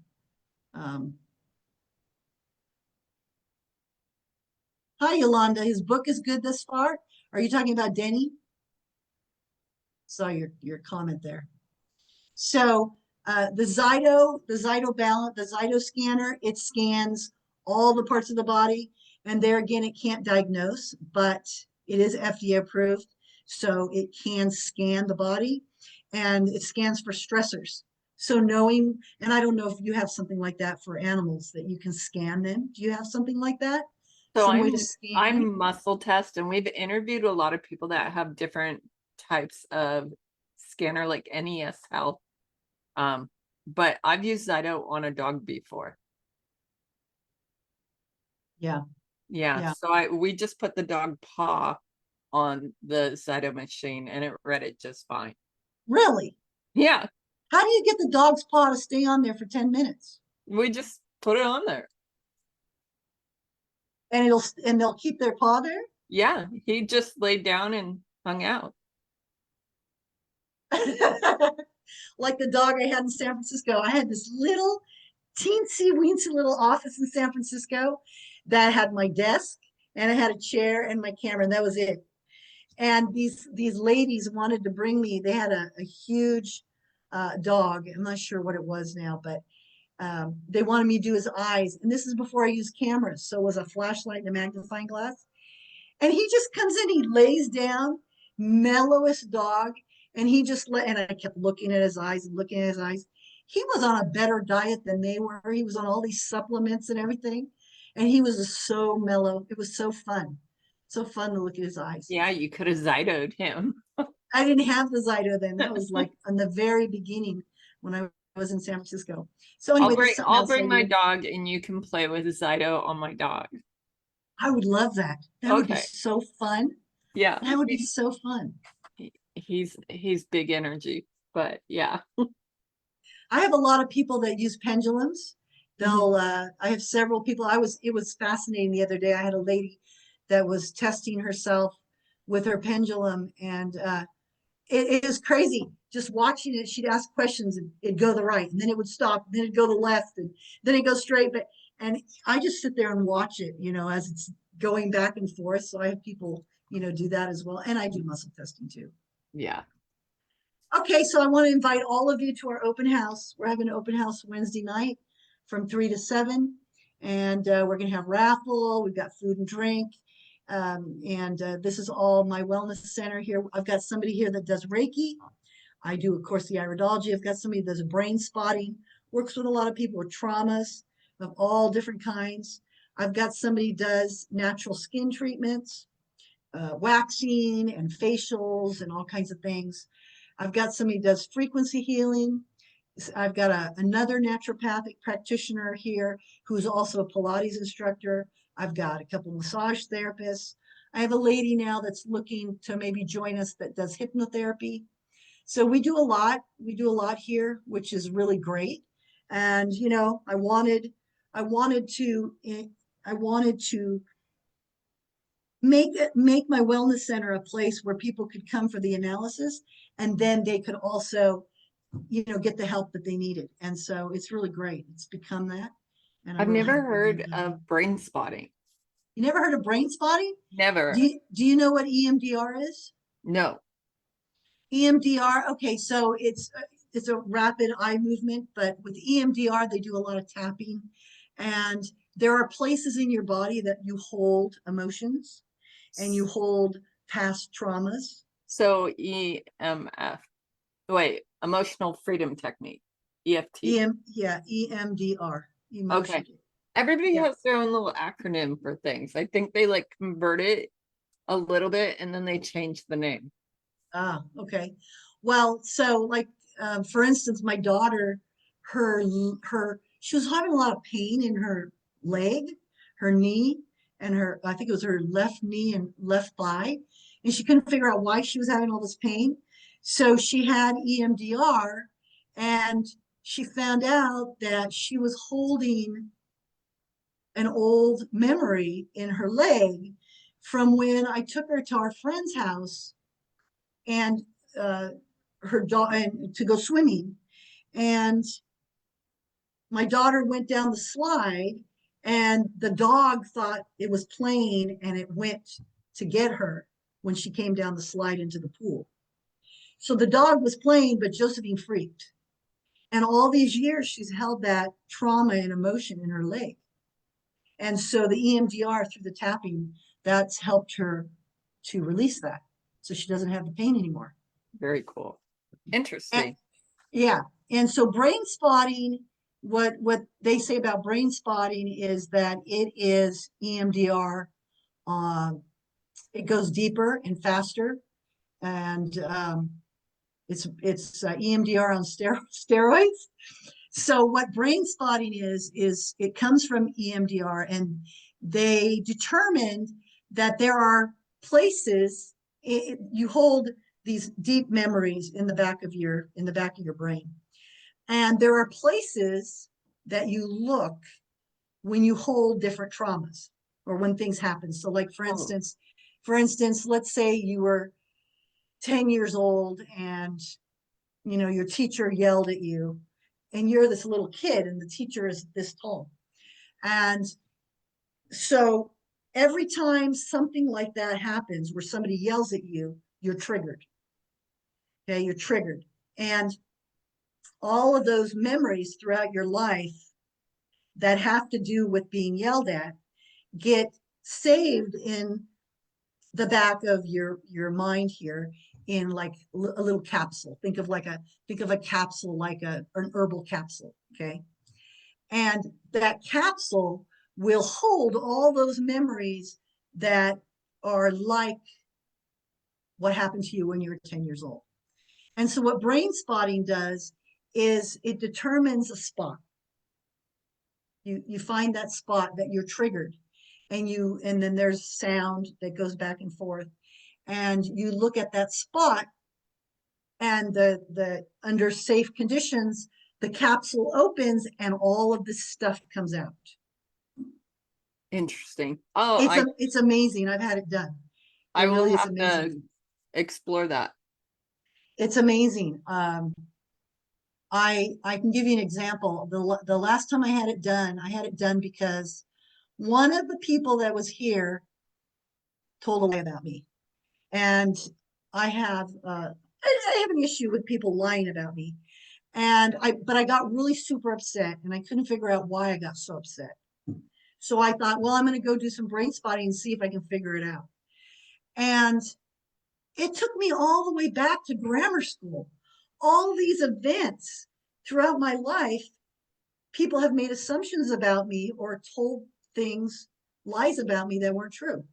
Hi, Yolanda. His book is good thus far. Are you talking about Denny? Saw your comment there. So the Zyto balance, the Zyto scanner, it scans all the parts of the body. And there again, it can't diagnose, but it is FDA approved. So it can scan the body, and it scans for stressors. So knowing, and I don't know if you have something like that for animals that you can scan them. Do you have something like that? So Some way to scan? I'm muscle test, and we've interviewed a lot of people that have different types of scanner, like NES Health. But I've used Zyto on a dog before. Yeah. Yeah. So we just put the dog paw on the Zyto machine, and it read it just fine. Really? Yeah. How do you get the dog's paw to stay on there for 10 minutes? We just put it on there. And they'll keep their paw there? Yeah, he just laid down and hung out. Like the dog I had in San Francisco. I had this little teensy weensy little office in San Francisco that had my desk, and I had a chair and my camera, and that was it. And these ladies wanted to bring me, they had a huge dog. I'm not sure what it was now, but they wanted me to do his eyes. And this is before I used cameras. So it was a flashlight and a magnifying glass. And he just comes in, he lays down, mellowest dog. And he just and I kept looking at his eyes and looking at his eyes. He was on a better diet than they were. He was on all these supplements and everything. And he was just so mellow. It was so fun. So fun to look at his eyes. Yeah, you could have Zyto'd him. I didn't have the Zyto then. That was like in the very beginning when I was in San Francisco. So anyway, I'll bring my dog, and you can play with Zyto on my dog. I would love that. That would be so fun. Yeah. That would be so fun. He's big energy, but yeah. I have a lot of people that use pendulums. They'll I have several people. It was fascinating the other day. I had a lady that was testing herself with her pendulum, and it is crazy just watching it. She'd ask questions, and it'd go to the right, and then it would stop, and then it'd go to the left, and then it'd go straight. And I just sit there and watch it, as it's going back and forth. So I have people, do that as well. And I do muscle testing too. Yeah. Okay, so I want to invite all of you to our open house. We're having an open house Wednesday night from 3 to 7. And we're going to have raffle. We've got food and drink. This is all my wellness center here. I've got somebody here that does Reiki. I do, of course, the iridology. I've got somebody that does brain spotting, works with a lot of people with traumas of all different kinds. I've got somebody who does natural skin treatments, waxing and facials and all kinds of things. I've got somebody who does frequency healing. I've got another naturopathic practitioner here who's also a Pilates instructor. I've got a couple massage therapists. I have a lady now that's looking to maybe join us that does hypnotherapy. So we do a lot. We do a lot here, which is really great. And I wanted to make my wellness center a place where people could come for the analysis, and then they could also, get the help that they needed. And so it's really great. It's become that. And I'm I've really never happy heard with it. of brain spotting. You never heard of brain spotting? Never. Do you know what EMDR is? No. EMDR, okay, so it's a rapid eye movement, but with EMDR, they do a lot of tapping. And there are places in your body that you hold emotions and you hold past traumas. So EMF. Wait, emotional freedom technique. EFT. EMDR, emotion. Okay. Everybody Yeah. has their own little acronym for things. I think they like convert it a little bit and then they change the name. Ah, okay. Well, so like for instance, my daughter, she was having a lot of pain in her leg, her knee, and I think it was her left knee and left thigh, and she couldn't figure out why she was having all this pain. So she had EMDR, and she found out that she was holding an old memory in her leg from when I took her to our friend's house and her daughter and to go swimming, and my daughter went down the slide, and the dog thought it was playing, and it went to get her when she came down the slide into the pool. So the dog was playing, but Josephine freaked, and all these years she's held that trauma and emotion in her leg. And so the EMDR through the tapping, that's helped her to release that, so she doesn't have the pain anymore. Very cool. Interesting. Yeah. And so brain spotting, what they say about brain spotting is that it is EMDR. It goes deeper and faster, and it's EMDR on steroids. So what brain spotting is it comes from EMDR, and they determined that there are places you hold these deep memories in the back of your brain, and there are places that you look when you hold different traumas or when things happen. So like for instance, let's say you were 10 years old and your teacher yelled at you, and you're this little kid and the teacher is this tall. And so every time something like that happens where somebody yells at you, you're triggered. Okay, you're triggered. And all of those memories throughout your life that have to do with being yelled at get saved in the back of your mind here in like a little capsule. Think of a capsule like an herbal capsule, okay? And that capsule will hold all those memories that are like what happened to you when you were 10 years old. And so what brain spotting does is it determines a spot. You find that spot that you're triggered, and then there's sound that goes back and forth, and you look at that spot, and the under safe conditions, the capsule opens and all of this stuff comes out. Interesting. Oh, it's amazing. I've had it done. I will really is have amazing. to explore that. It's amazing. I can give you an example. The last time I had it done because one of the people that was here told a lie about me, and I have an issue with people lying about me, but I got really super upset, and I couldn't figure out why I got so upset. So I thought, well, I'm going to go do some brain spotting and see if I can figure it out. And it took me all the way back to grammar school. All these events throughout my life, people have made assumptions about me or told lies about me that weren't true.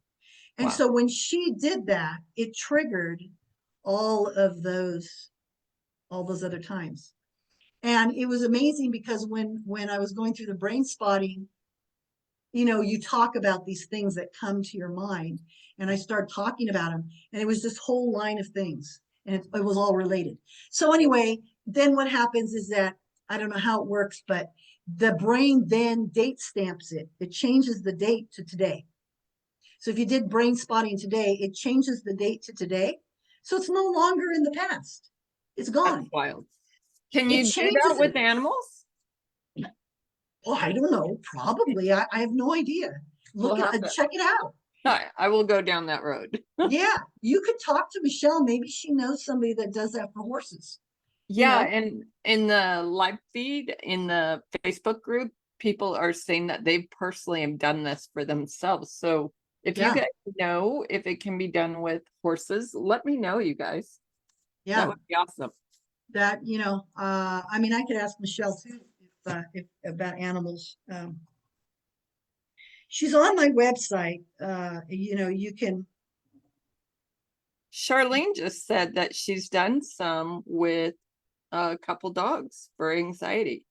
And Wow. so when she did that, it triggered all of those other times. And it was amazing because when I was going through the brain spotting, you talk about these things that come to your mind, and I started talking about them, and it was this whole line of things, and it was all related. So anyway, then what happens is that, I don't know how it works, but the brain then date stamps it. It changes the date to today. So if you did brain spotting today, it changes the date to today. So it's no longer in the past. It's That's gone. wild. Can It you do that changes with it. animals? Oh, I don't know. Probably. I have no idea. We'll Look have at to- check it out. I will go down that road. Yeah, you could talk to Michelle. Maybe she knows somebody that does that for horses. Yeah, know? and in the live feed in the Facebook group, people are saying that they personally have done this for themselves. So if you Yeah. guys know if it can be done with horses, let me know, you guys. That Yeah, would be awesome. that, I mean, I could ask Michelle too, if about animals. She's on my website. You can, Charlene just said that she's done some with a couple dogs for anxiety.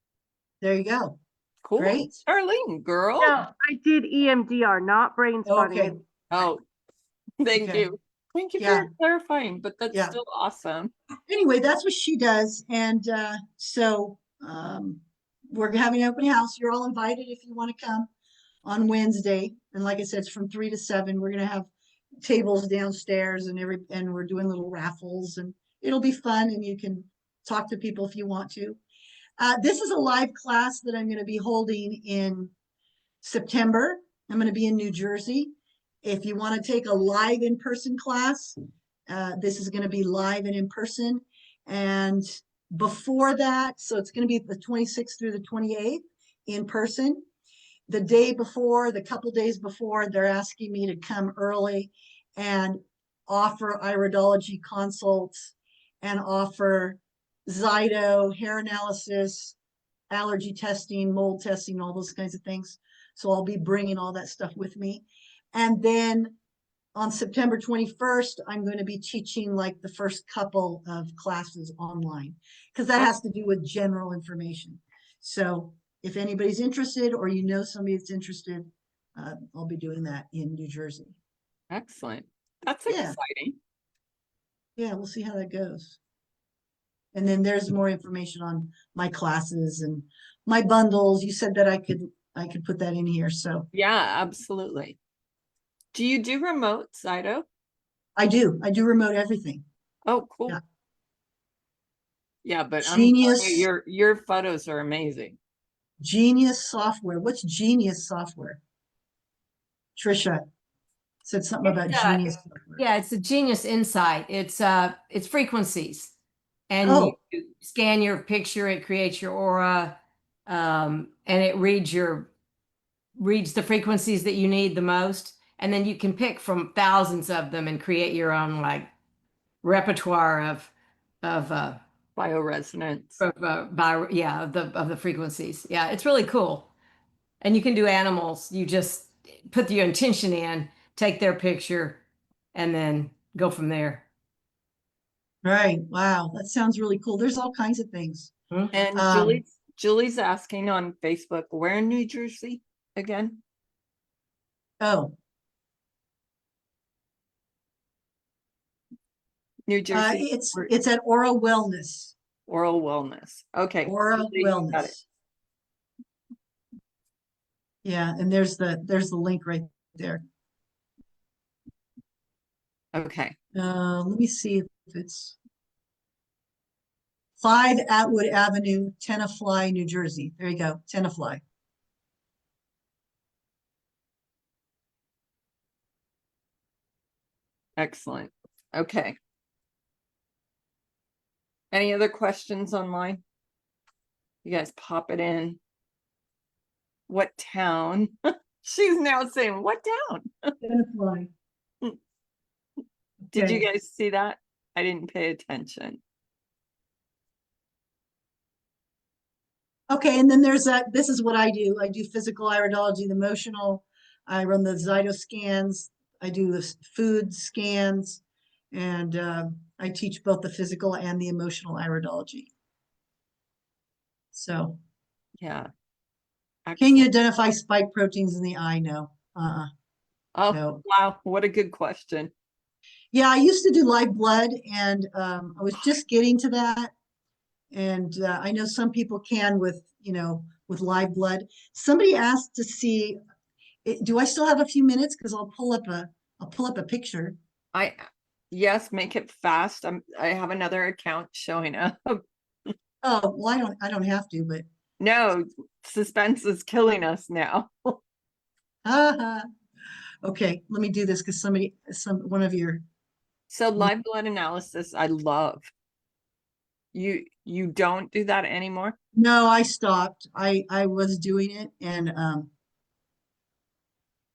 there you go. Cool. Great. Charlene, girl. No, I did EMDR, not brain spotting. Okay. Oh, thank Okay. you. Thank you Yeah. for clarifying, but that's Yeah. still awesome. Anyway, that's what she does. And we're having an open house. You're all invited if you want to come on Wednesday. And like I said, it's from 3 to 7. We're going to have tables downstairs and we're doing little raffles and it'll be fun and you can talk to people if you want to. This is a live class that I'm going to be holding in September. I'm going to be in New Jersey. If you want to take a live in-person class, this is going to be live and in person. And before that, so it's going to be the 26th through the 28th in person. The day before, the couple days before, they're asking me to come early and offer iridology consults and offer Zyto, hair analysis, allergy testing, mold testing, all those kinds of things. So I'll be bringing all that stuff with me. And then on September 21st, I'm going to be teaching like the first couple of classes online because that has to do with general information. So if anybody's interested or you know somebody that's interested, I'll be doing that in New Jersey. Excellent. That's Yeah. exciting. Yeah, we'll see how that goes. And then there's more information on my classes and my bundles. You said that I could put that in here. So Yeah, absolutely. Do you do remote, Zyto? I do remote everything. Oh, cool. Yeah. Yeah, but Genius. your photos are amazing. Genius software. What's Genius software? Trisha said something about Genius software. Yeah, it's a Genius Insight. It's frequencies. And Oh, you scan your picture, it creates your aura, and it reads the frequencies that you need the most. And then you can pick from thousands of them and create your own like repertoire of Bioresonance. of the frequencies. Yeah, it's really cool. And you can do animals. You just put your intention in, take their picture, and then go from there. right. Wow. That sounds really cool. There's all kinds of things. And Julie's asking on Facebook, where in New Jersey again? Oh, New Jersey. it's at Aura Wellness. Oral wellness. Okay. Aura Julie, got it. Wellness. Yeah, and there's the link right there. Okay. Let me see if it's 5 Atwood Avenue, Tenafly, New Jersey. There you go, Tenafly. Excellent. Okay. Any other questions online? You guys pop it in. What town? She's now saying, what town? Tenafly. Did you Okay. guys see that? I didn't pay attention. Okay, and then there's that. This is what I do. I do physical iridology, the emotional. I run the Zyto scans. I do the food scans, and I teach both the physical and the emotional iridology. So, Yeah. can you Excellent. identify spike proteins in the eye? No. Oh, no. wow. What a good question. Yeah, I used to do live blood, and I was just getting to that. And I know some people can with live blood. Somebody asked to see Do I still have a few minutes? Because I'll pull up a picture. Yes, make it fast. I have another account showing up. Oh, well, I don't have to, but No, suspense is killing us now. haha. Okay, let me do this because one of your, So live blood analysis, I love. You don't do that anymore? no, I stopped. I was doing it and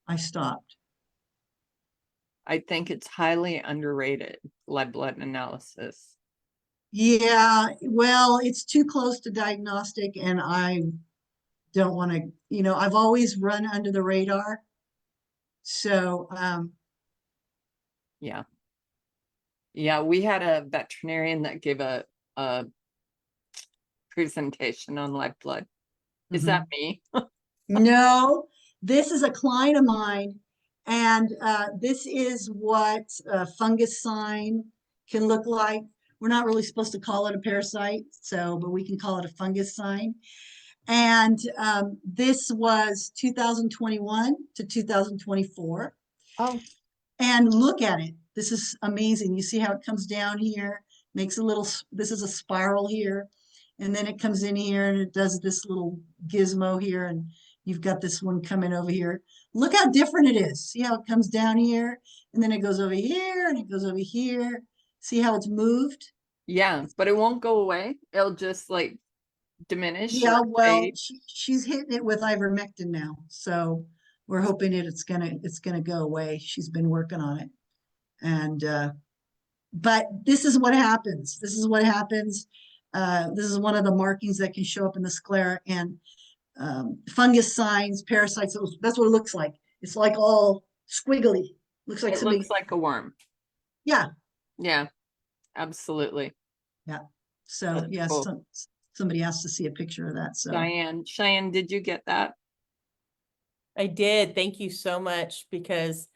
I stopped. I think it's highly underrated, live blood analysis. Yeah, well, it's too close to diagnostic and I don't want to, I've always run under the radar. So, Yeah. Yeah, we had a veterinarian that gave a presentation on live blood. Is that me? no, this is a client of mine, and this is what a fungus sign can look like. We're not really supposed to call it a parasite, but we can call it a fungus sign. And this was 2021 to 2024. Oh, And look at it. This is amazing. You see how it comes down here, makes a little, this is a spiral here. And then it comes in here and it does this little gizmo here. And you've got this one coming over here. Look how different it is. See how it comes down here and then it goes over here and it goes over here. See how it's moved? yeah, but it won't go away. It'll just like diminish Yeah, or well, fade. she's hitting it with ivermectin now. So we're hoping it's gonna go away. She's been working on it. And but this is what happens. This is what happens. This is one of the markings that can show up in the sclera and fungus signs, parasites. That's what it looks like. It's like all squiggly. Looks like It somebody. looks like a worm. Yeah, Yeah, absolutely. yeah. So That's yes, cool. somebody asked to see a picture of that. So Cheyenne, did you get that? I did. Thank you so much because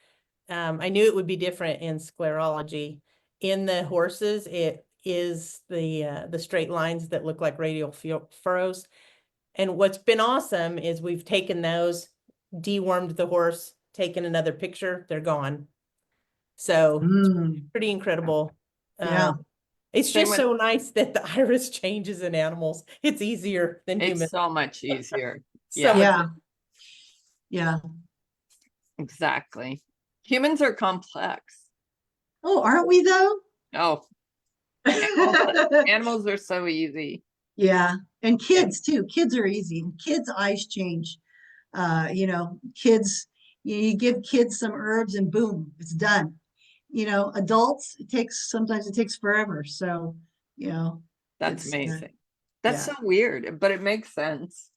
I knew it would be different in sclerology. In the horses, it is the straight lines that look like radial furrows. And what's been awesome is we've taken those, dewormed the horse, taken another picture, they're gone. So pretty incredible. yeah, It's Same just with- so nice that the iris changes in animals. It's easier than It's humans. so much easier. So Yeah, much yeah, yeah. exactly. Humans are complex. Oh, aren't we though? Oh, animals are so easy. Yeah, and kids too. Kids are easy. Kids' eyes change. Kids, you give kids some herbs and boom, it's done. Adults, sometimes it takes forever. So, That's it's amazing. That's yeah. so weird, but it makes sense.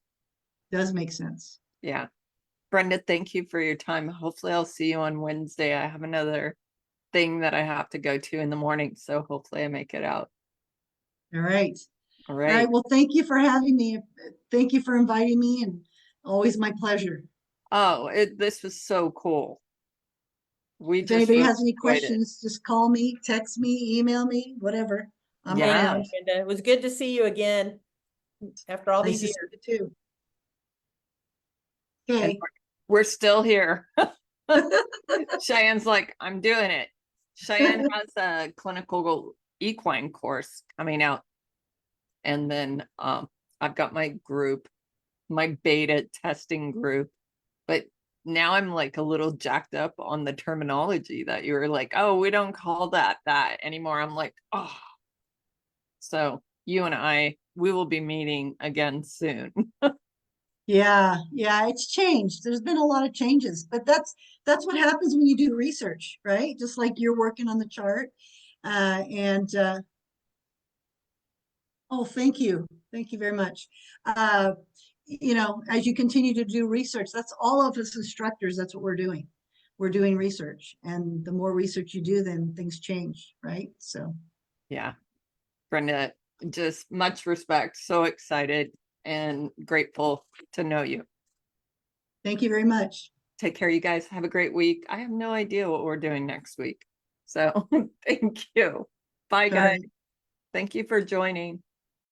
Does make sense. Yeah. Brenda, thank you for your time. Hopefully I'll see you on Wednesday. I have another thing that I have to go to in the morning, so hopefully I make it out. All right. All All right. right. Well, thank you for having me. Thank you for inviting me, and always my pleasure. Oh, this was so cool. We If just anybody really has any enjoyed it. questions, just call me, text me, email me, whatever. I'm Yeah. around. Brenda. It was good to see you again after all Nice these to years. see you too. And Okay. we're still here. Cheyenne's like, I'm doing it. Cheyenne has a clinical equine course coming out. And then I've got my group, my beta testing group. But now I'm like a little jacked up on the terminology that you were like, oh, we don't call that anymore. I'm like, oh. So you and we will be meeting again soon. Yeah, it's changed. There's been a lot of changes, but that's what happens when you do research, right? Just like you're working on the chart. And oh, thank you. Thank you very much. As you continue to do research, that's all of us instructors, that's what we're doing. We're doing research. And the more research you do, then things change, right? So Yeah. Brenda, just much respect. So excited and grateful to know you. thank you very much. Take care, you guys. Have a great week. I have no idea what we're doing next week. So thank you. Bye, guys. Sorry. Thank you for joining.